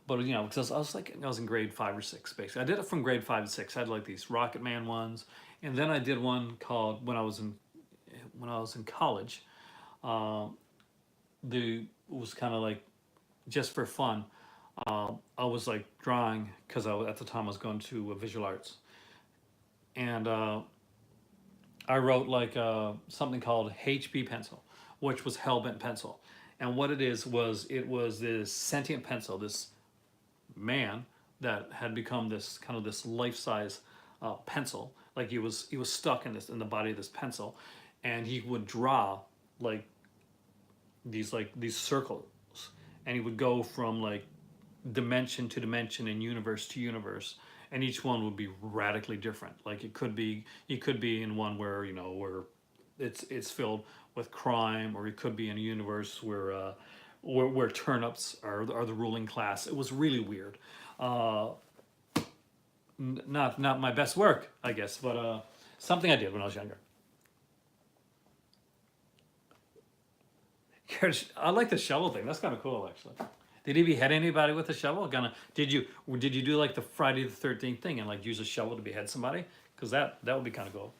But you know, because I was like, I was in grade 5 or 6, basically. I did it from grade 5 to 6. I had like these Rocket Man ones, and then I did one called when I was in college. Um, the it was kind of like just for fun. I was like drawing because at the time I was going to visual arts, and I wrote like something called HB pencil, which was Hellbent pencil. And what it was this sentient pencil, this man that had become this kind of this life-size pencil. Like he was stuck in this in the body of this pencil, and he would draw like these circles, and he would go from like dimension to dimension and universe to universe, and each one would be radically different. Like it could be in one where where it's filled with crime, or it could be in a universe where turnips are the ruling class. It was really weird. uh Not my best work, I guess, but something I did when I was younger. I like the shovel thing. That's kind of cool, actually. Did he behead anybody with a shovel? Did you do like the Friday the 13th thing and like use a shovel to behead somebody? Because that would be kind of cool.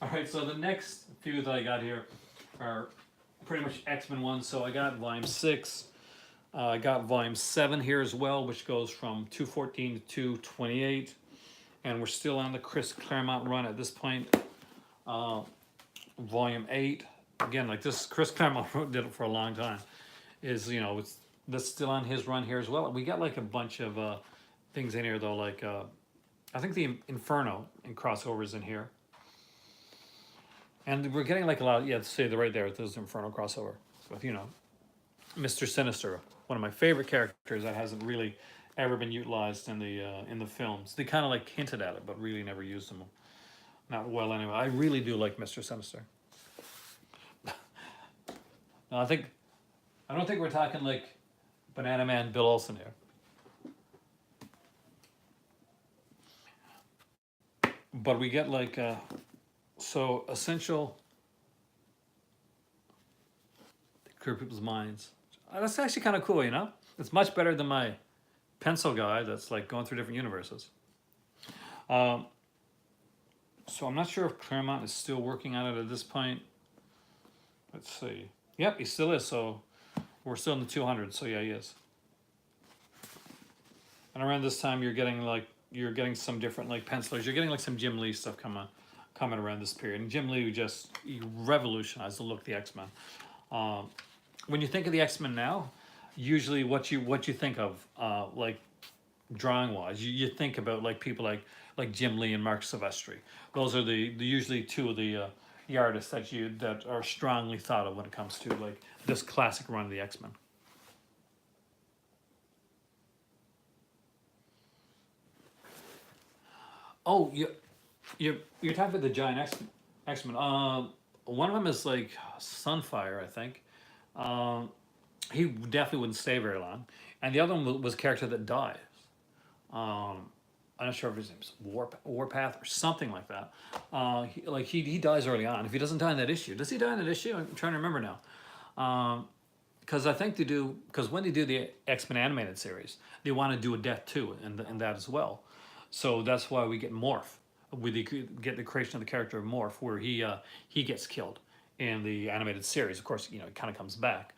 All right, so the next few that I got here are pretty much X-Men ones. So I got volume 6. I got volume 7 here as well, which goes from 214 to 228. And we're still on the Chris Claremont run at this point. Volume 8. Again, like this, Chris Claremont did it for a long time. That's still on his run here as well. We got like a bunch of things in here though, like I think the Inferno and crossovers in here. And we're getting like a lot, yeah, say the right there, there's an Inferno crossover with, Mr. Sinister, one of my favorite characters that hasn't really ever been utilized in the films. They kind of like hinted at it, but really never used them. Not well anyway. I really do like Mr. Sinister. No, I don't think we're talking like Banana Man Bill Olsen here. But we get like so essential to clear people's minds. That's actually kind of cool, It's much better than my pencil guy that's like going through different universes. So I'm not sure if Claremont is still working on it at this point. Let's see. Yep, he still is. So we're still in the 200s. So yeah, he is. And around this time, you're getting some different like pencilers. You're getting like some Jim Lee stuff coming around this period. And Jim Lee he revolutionized the look of the X-Men. When you think of the X-Men now, usually what you think of like drawing wise, you think about like people like Jim Lee and Mark Silvestri. Those are the usually two of the artists that are strongly thought of when it comes to like this classic run of the X-Men. Oh, you're talking about the giant X-Men. One of them is like Sunfire, I think. He definitely wouldn't stay very long, and the other one was a character that dies. I'm not sure if his name's Warpath or something like that. He dies early on. If he doesn't die in that issue, does he die in that issue? I'm trying to remember now. Because I think because when they do the X-Men animated series, they want to do a death too, in that as well. So that's why we get Morph. We get the creation of the character of Morph, where he gets killed in the animated series. Of course, it kind of comes back.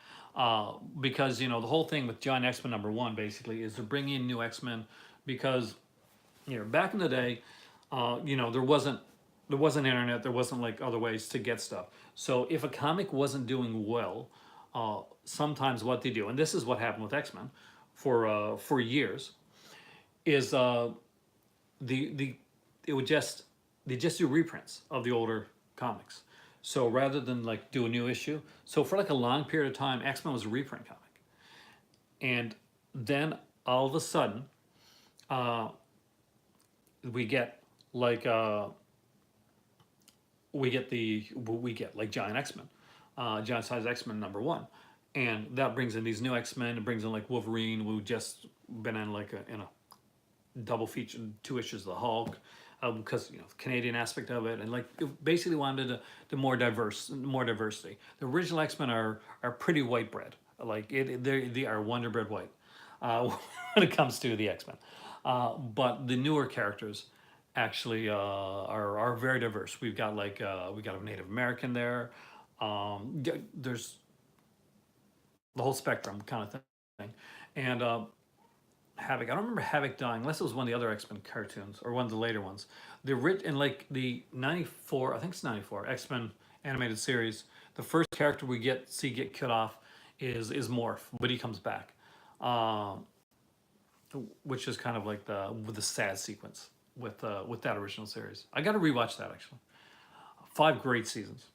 Because the whole thing with Giant X-Men #1 basically is to bring in new X-Men, because back in the day, there wasn't internet, there wasn't like other ways to get stuff. So if a comic wasn't doing well, sometimes what they do, and this is what happened with X-Men for years, is they just do reprints of the older comics. So rather than like do a new issue, so for like a long period of time, X-Men was a reprint comic, and then all of a sudden, we get like we get like Giant X-Men, Giant Size X-Men #1, and that brings in these new X-Men. It brings in like Wolverine, who just been in like in a double feature, 2 issues of the Hulk, because the Canadian aspect of it, and like it basically wanted the more diversity. The original X-Men are pretty white bread, like they are Wonder Bread white. when it comes to the X-Men. But the newer characters actually are very diverse. We've got we got a Native American there. There's the whole spectrum kind of thing. And Havoc, I don't remember Havoc dying unless it was one of the other X-Men cartoons or one of the later ones. The in like the 94, I think it's 94 X-Men animated series, the first character we see get cut off is Morph, but he comes back. Which is kind of like the sad sequence with that original series. I got to rewatch that actually. 5 great seasons.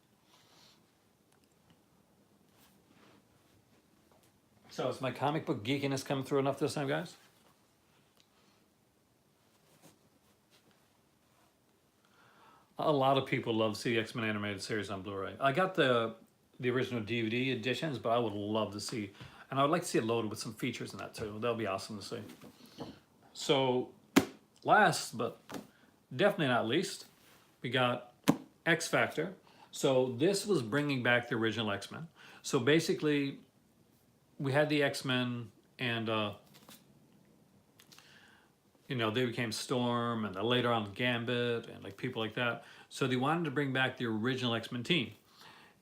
So is my comic book geekiness coming through enough this time, guys? A lot of people love to see the X-Men animated series on Blu-ray. I got the original DVD editions, but I would love to see, and I would like to see it loaded with some features in that too. That would be awesome to see. So, last but definitely not least, we got X Factor. So this was bringing back the original X-Men. So basically, we had the X-Men, and you know, they became Storm, and then later on Gambit, and like people like that. So they wanted to bring back the original X-Men team,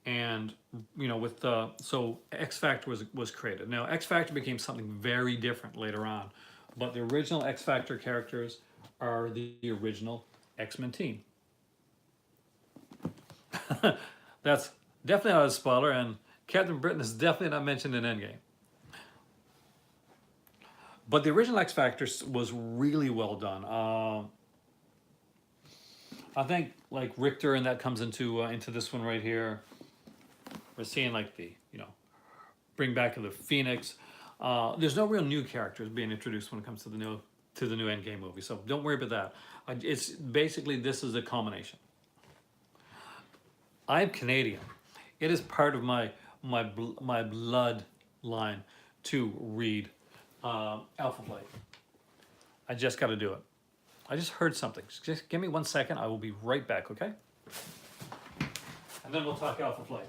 and you know, with so X Factor was created. Now X Factor became something very different later on, but the original X Factor characters are the original X-Men team. That's definitely not a spoiler, and Captain Britain is definitely not mentioned in Endgame. But the original X Factor was really well done. I think like Richter, and that comes into this one right here. We're seeing like the bring back of the Phoenix. There's no real new characters being introduced when it comes to the new Endgame movie, so don't worry about that. It's basically, this is a culmination. I'm Canadian. It is part of my blood line to read Alpha Flight. I just got to do it. I just heard something. Just give me 1 second. I will be right back, okay? And then we'll talk Alpha Flight.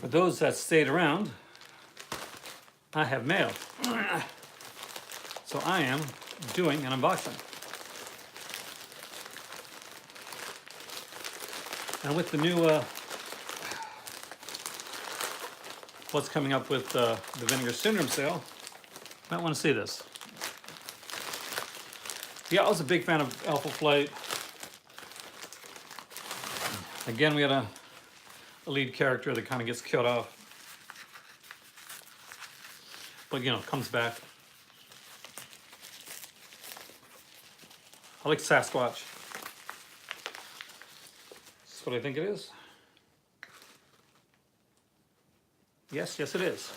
For those that stayed around, I have mail. So I am doing an unboxing. And with the new, what's coming up with the Vinegar Syndrome sale, you might want to see this. Yeah, I was a big fan of Alpha Flight. Again, we had a lead character that kind of gets killed off, but comes back. I like Sasquatch. That's what I think it is. Yes, it is.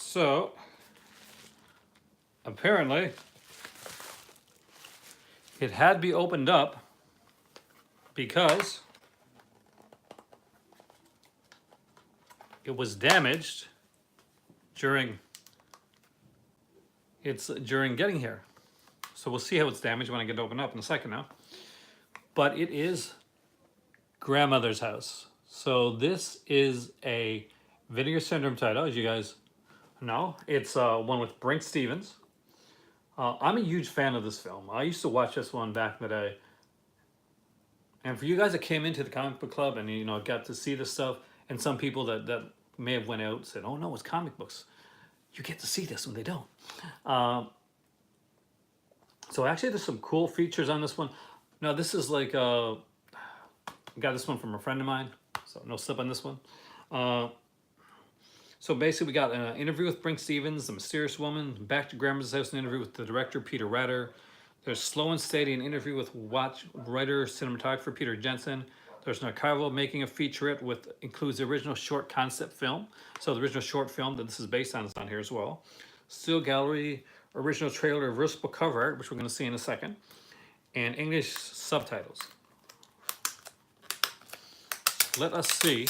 So, apparently, it had to be opened up because it was damaged during getting here. So we'll see how it's damaged when I get it opened up in a second now. But it is Grandmother's House. So this is a Vinegar Syndrome title, as you guys know. It's one with Brink Stevens. I'm a huge fan of this film. I used to watch this one back in the day. And for you guys that came into the comic book club and got to see this stuff, and some people that may have went out and said, "Oh no, it's comic books," you get to see this when they don't. So actually, there's some cool features on this one. Now this is like I got this one from a friend of mine, so no slip on this one. So basically, we got an interview with Brink Stevens, the mysterious woman. Back to Grandma's house, an interview with the director Peter Ratter. There's Slow and Steady, an interview with writer, cinematographer Peter Jensen. There's an archival making a featurette with includes the original short concept film. So the original short film that this is based on is on here as well. Still gallery, original trailer, reversible cover art, which we're going to see in a second, and English subtitles. Let us see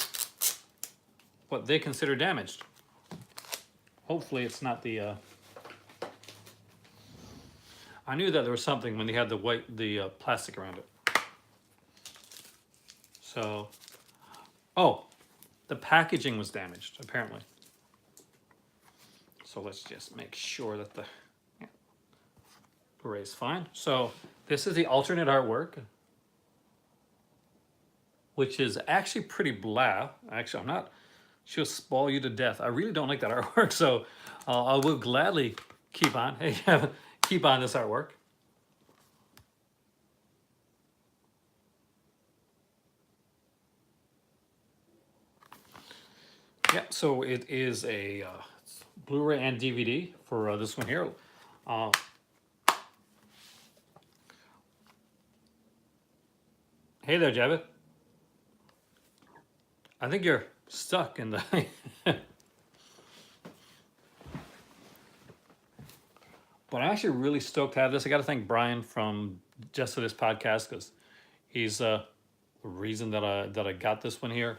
what they consider damaged. Hopefully it's not the I knew that there was something when they had the plastic around it. So, oh, the packaging was damaged apparently. So let's just make sure that the Blu-ray is fine. So this is the alternate artwork, which is actually pretty blah. Actually, I'm not. She'll spoil you to death. I really don't like that artwork, so I will gladly keep on. Hey, keep on this artwork. Yeah, so it is a Blu-ray and DVD for this one here. Hey there, Javid. I think you're stuck in the... But I'm actually really stoked to have this. I got to thank Brian from Just For This Podcast, because he's the reason that I got this one here.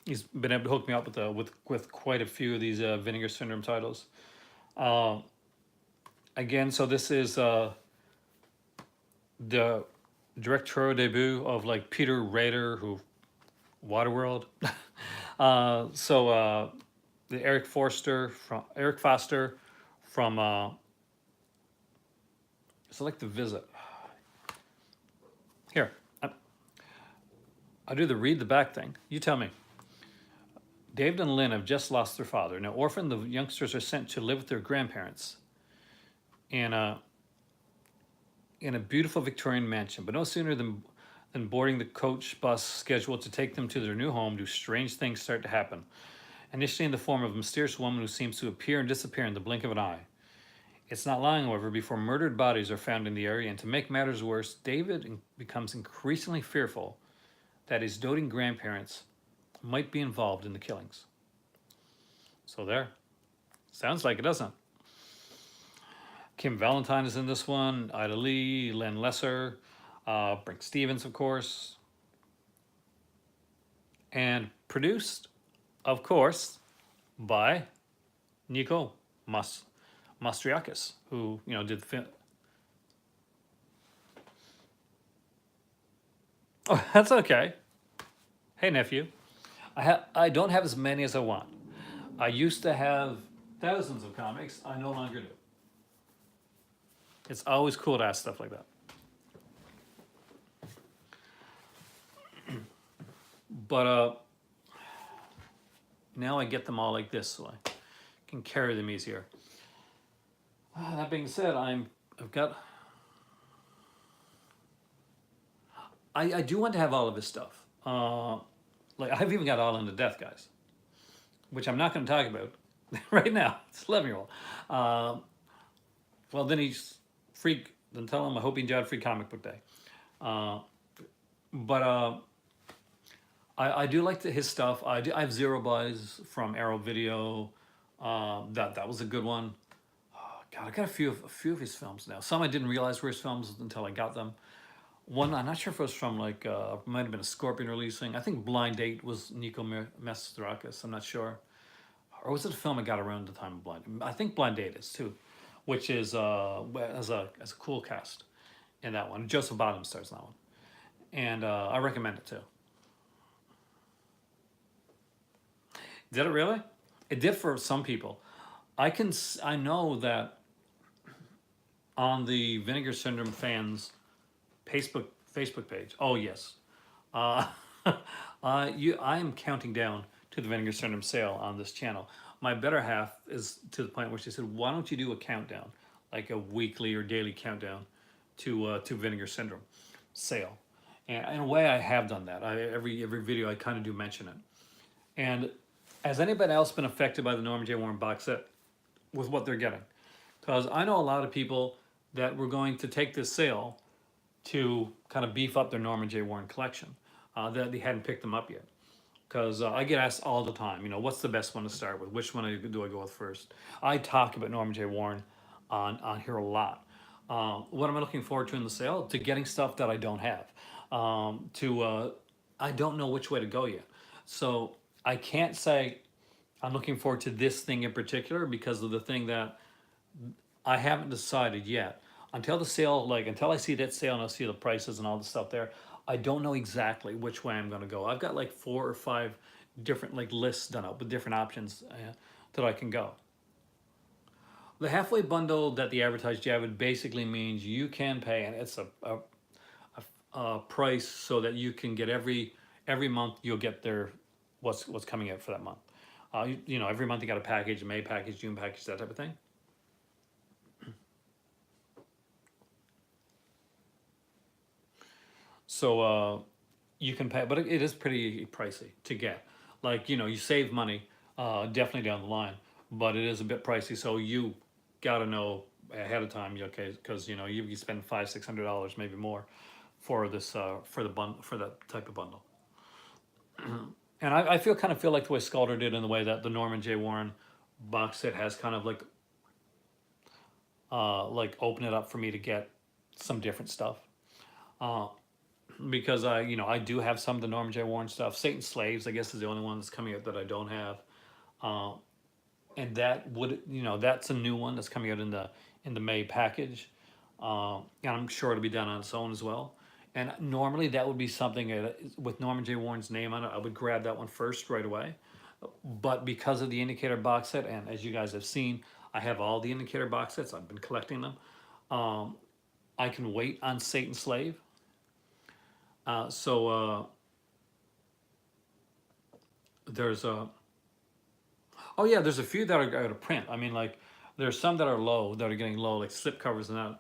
He's been able to hook me up with quite a few of these Vinegar Syndrome titles. Again, so this is the directorial debut of like Peter Rader, who Waterworld. The Eric Foster from Select the Visit. Here, I'll do the read the back thing. You tell me. David and Lynn have just lost their father. Now orphaned, the youngsters are sent to live with their grandparents in a beautiful Victorian mansion. But no sooner than boarding the coach bus scheduled to take them to their new home do strange things start to happen. Initially in the form of a mysterious woman who seems to appear and disappear in the blink of an eye. It's not long, however, before murdered bodies are found in the area, and to make matters worse, David becomes increasingly fearful that his doting grandparents might be involved in the killings. So there. Sounds like it, doesn't it? Kim Valentine is in this one, Ida Lee, Len Lesser, Brink Stevens, of course. And produced, of course, by Nico Mastriakis, who did the film. Oh, that's okay. Hey, nephew. I don't have as many as I want. I used to have thousands of comics. I no longer do. It's always cool to ask stuff like that. But now I get them all like this, so I can carry them easier. That being said, I do want to have all of his stuff. Like I've even got All Into Death, guys, which I'm not going to talk about right now. It's 11-year-old. Well, then he's free. Then tell him I hope he enjoyed Free Comic Book Day. I do like his stuff. I have Zero Buys from Arrow Video. That was a good one. Oh, God, I got a few of his films now. Some I didn't realize were his films until I got them. One, I'm not sure if it was from like, might have been a Scorpion releasing. I think Blind Date was Nico Mastorakis. I'm not sure. Or was it a film I got around the time of Blind? I think Blind Date is too, which is as a cool cast in that one. Joseph Bottom stars in that one, and I recommend it too. Did it really? It did for some people. I know that on the Vinegar Syndrome fans Facebook page. Oh yes. Uh, I am counting down to the Vinegar Syndrome sale on this channel. My better half is to the point where she said, "Why don't you do a countdown, like a weekly or daily countdown to Vinegar Syndrome sale?" And in a way, I have done that. Every video I kind of do mention it. And has anybody else been affected by the Norman J. Warren box set with what they're getting? Because I know a lot of people that were going to take this sale to kind of beef up their Norman J. Warren collection, that they hadn't picked them up yet. Because I get asked all the time, what's the best one to start with? Which one do I go with first? I talk about Norman J. Warren on here a lot. What am I looking forward to in the sale? To getting stuff that I don't have. I don't know which way to go yet. So I can't say I'm looking forward to this thing in particular because of the thing that I haven't decided yet. Until the sale, until I see that sale and I see the prices and all the stuff there, I don't know exactly which way I'm going to go. I've got like 4 or 5 different lists done up with different options that I can go. The halfway bundle that the advertised Javid basically means you can pay, and it's a price so that you can get every month you'll get their what's coming out for that month. Every month you got a package, May package, June package, that type of thing. So you can pay, but it is pretty pricey to get. You save money definitely down the line, but it is a bit pricey. So you got to know ahead of time, okay, because you spend $500-600 maybe more for this for that type of bundle. And I kind of feel like the way Scalder did, in the way that the Norman J. Warren box set has kind of open it up for me to get some different stuff. Because I do have some of the Norman J. Warren stuff. Satan's Slaves, I guess, is the only one that's coming out that I don't have. And that would, that's a new one that's coming out in the May package. And I'm sure it'll be done on its own as well. And normally that would be something with Norman J. Warren's name on it, I would grab that one first right away. But because of the Indicator box set, and as you guys have seen, I have all the Indicator box sets. I've been collecting them. I can wait on Satan's Slave. There's there's a few that are out of print. I mean, there's some that are low, that are getting low, like slip covers and that.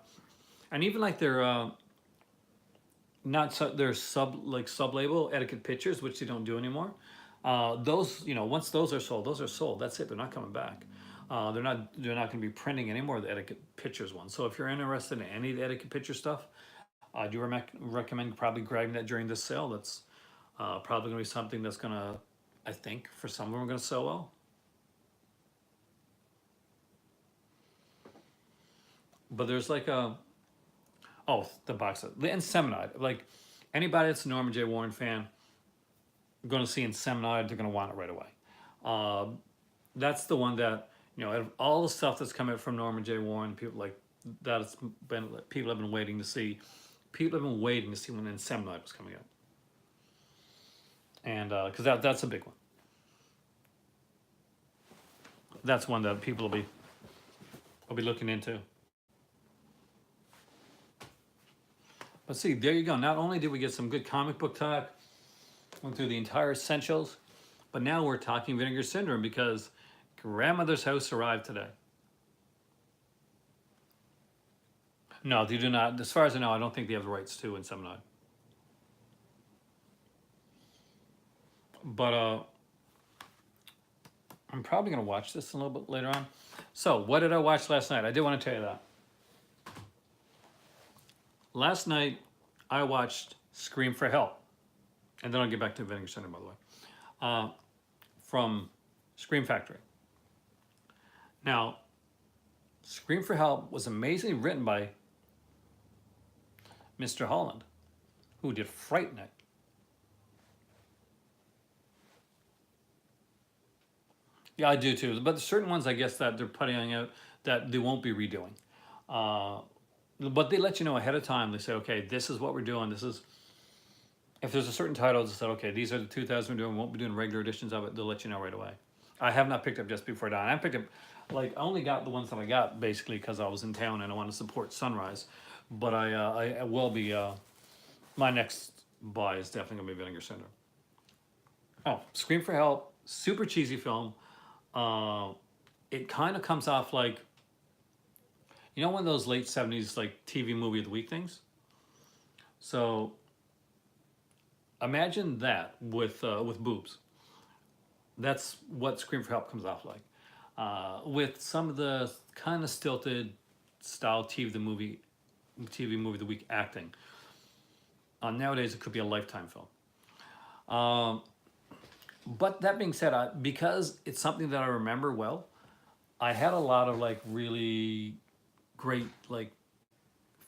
And even they're they're sub label etiquette pictures, which they don't do anymore. Those, once those are sold. That's it. They're not coming back. They're not going to be printing any more of the etiquette pictures ones. So if you're interested in any of the etiquette picture stuff, I do recommend probably grabbing that during this sale. That's probably going to be something that's going to, I think, for some of them, are going to sell well. But there's the box set. The Inseminide. Anybody that's a Norman J. Warren fan, going to see Inseminide, they're going to want it right away. That's the one that, out of all the stuff that's come out from Norman J. Warren, people people have been waiting to see. People have been waiting to see when Inseminide was coming out. And because that's a big one. That's one that people will be looking into. But see, there you go. Not only did we get some good comic book talk, went through the entire essentials, but now we're talking Vinegar Syndrome because Grandmother's House arrived today. No, they do not. As far as I know, I don't think they have the rights to Inseminide. But I'm probably going to watch this a little bit later on. So, what did I watch last night? I did want to tell you that. Last night, I watched Scream for Help. And then I'll get back to Vinegar Syndrome, by the way. From Scream Factory. Now, Scream for Help was amazingly written by Mr. Holland, who did Fright Night. Yeah, I do too. But there's certain ones, I guess, that they're putting out that they won't be redoing. But they let you know ahead of time. They say, okay, this is what we're doing. This is, if there's a certain title that said, okay, these are the 2000 we're doing, we won't be doing regular editions of it, they'll let you know right away. I have not picked up Just Before Dawn. I picked up, I only got the ones that I got basically because I was in town and I want to support Sunrise. But I will be my next buy is definitely gonna be Vinegar Syndrome. Oh, Scream for Help, super cheesy film. Uh, it kind of comes off like, you know, one of those late 70s like TV movie of the week things. So imagine that with boobs. That's what Scream for Help comes off like, with some of the kind of stilted style TV movie of the week acting. Nowadays, it could be a Lifetime film. But that being said, because it's something that I remember well, I had a lot of like really great like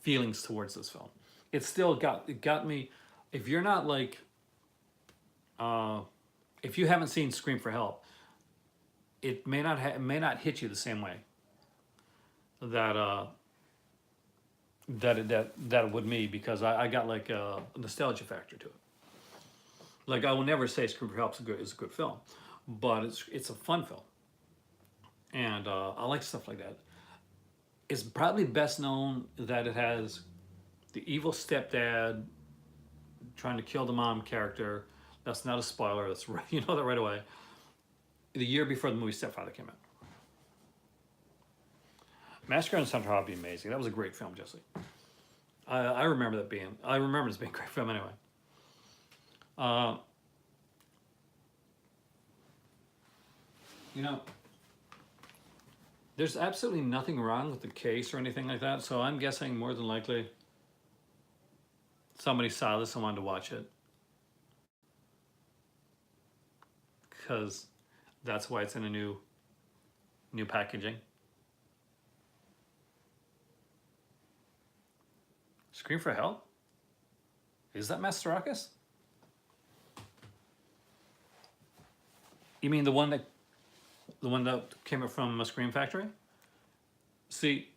feelings towards this film. It got me. If you're not like, if you haven't seen Scream for Help, it may not hit you the same way that that it would me, because I got like a nostalgia factor to it. Like, I will never say Scream for Help is a good film, but it's a fun film, and I like stuff like that. It's probably best known that it has the evil stepdad trying to kill the mom character. That's not a spoiler. That's right, you know that right away. The year before the movie Stepfather came out. Massacre on Central Hobby, amazing. That was a great film, Jesse. I remember that being. I remember this being a great film anyway. You know, there's absolutely nothing wrong with the case or anything like that. So I'm guessing more than likely somebody saw this and wanted to watch it, because that's why it's in a new packaging. Scream for Help? Is that Masterakis? You mean the one that came up from a Scream Factory? See,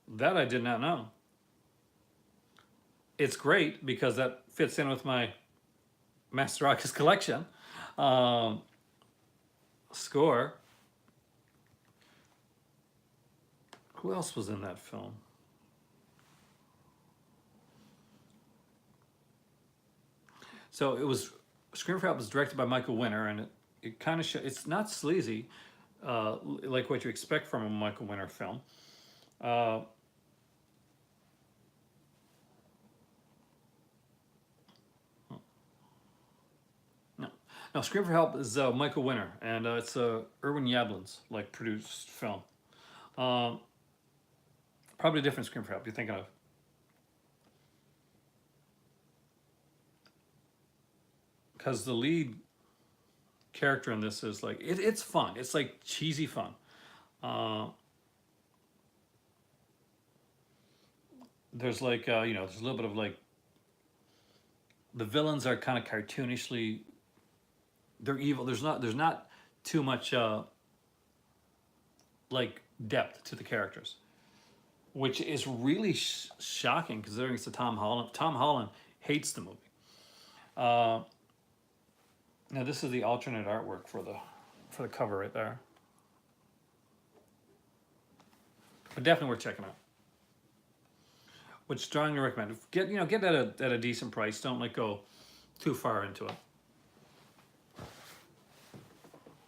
that I did not know. It's great because that fits in with my Masterakis collection. Score. Who else was in that film? So it was, Scream for Help was directed by Michael Winner, and it kind of it's not sleazy, like what you expect from a Michael Winner film. No, Scream for Help is Michael Winner, and it's Irwin Yablin's like produced film. Probably a different Scream for Help you're thinking of. Because the lead character in this is like, it's fun. It's like cheesy fun. There's like, you know, there's a little bit of like, the villains are kind of cartoonishly, they're evil. There's not too much like depth to the characters, which is really shocking considering it's a Tom Holland. Tom Holland hates the movie. Now this is the alternate artwork for the cover right there. But definitely worth checking out. Would strongly recommend. Get that at a decent price. Don't like go too far into it.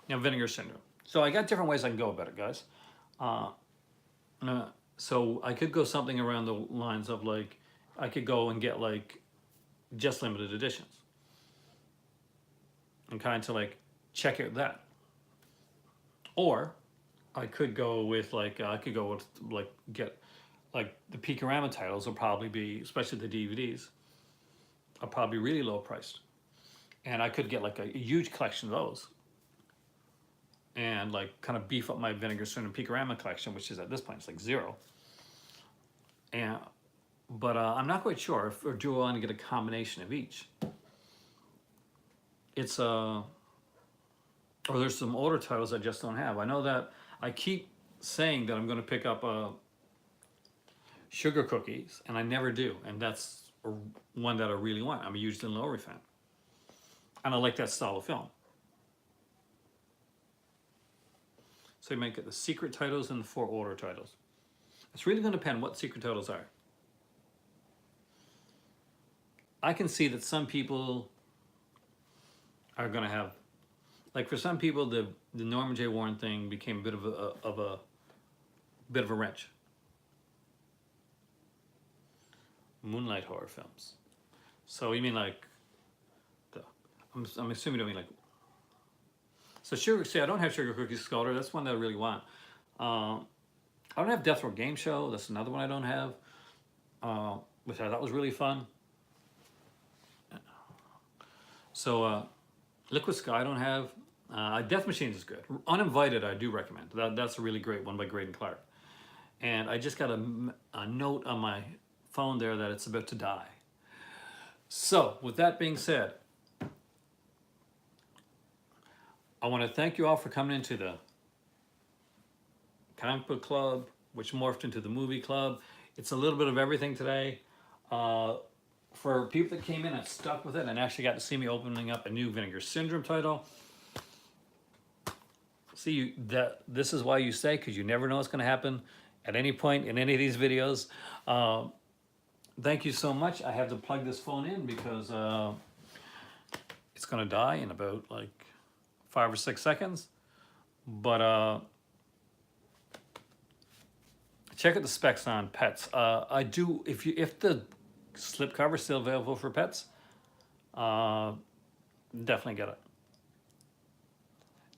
Now, Vinegar Syndrome. So I got different ways I can go about it, guys. So I could go something around the lines of like, I could go and get like just limited editions, and kind of like check out that. Or I could go with like, get like the Peakorama titles will probably be, especially the DVDs, are probably really low priced. And I could get like a huge collection of those, and like kind of beef up my Vinegar Syndrome Peakorama collection, which is at this point, it's like zero. But I'm not quite sure or do I want to get a combination of each. It's or there's some older titles I just don't have. I know that I keep saying that I'm going to pick up Sugar Cookies, and I never do, and that's one that I really want. I'm a huge Lynn Lowry fan, and I like that style of film. So you might get the secret titles and the 4 older titles. It's really going to depend what secret titles are. I can see that some people are going to have, like for some people, the Norman J. Warren thing became a bit of a wrench. Moonlight horror films. So you mean like I'm assuming you don't mean like. So I don't have Sugar Cookie Sculptor. That's one that I really want. I don't have Death Row Game Show. That's another one I don't have, which I thought was really fun. So Liquid Sky I don't have. Death Machines is good. Uninvited I do recommend. That's a really great one by Graydon Clark. And I just got a note on my phone there that it's about to die. So with that being said, I want to thank you all for coming into the comic book club, which morphed into the movie club. It's a little bit of everything today. For people that came in and stuck with it and actually got to see me opening up a new Vinegar Syndrome title, see, this is why you stay, because you never know what's going to happen at any point in any of these videos. Thank you so much. I have to plug this phone in because it's going to die in about like 5 or 6 seconds. But check out the specs on Pets. I do, if the slipcover is still available for Pets, definitely get it.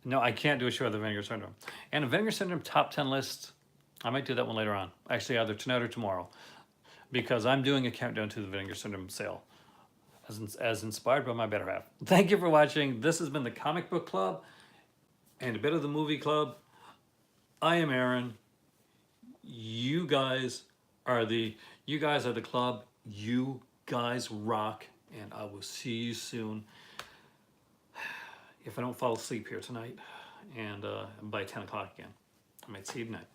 No, I can't do a show of the Vinegar Syndrome. And a Vinegar Syndrome top 10 list, I might do that one later on. Actually, either tonight or tomorrow. Because I'm doing a countdown to the Vinegar Syndrome sale. As inspired by my better half. Thank you for watching. This has been the Comic Book Club and a bit of the Movie Club. I am Aaron. You guys are the club. You guys rock. And I will see you soon. If I don't fall asleep here tonight, and by 10 o'clock again. I might see you tonight.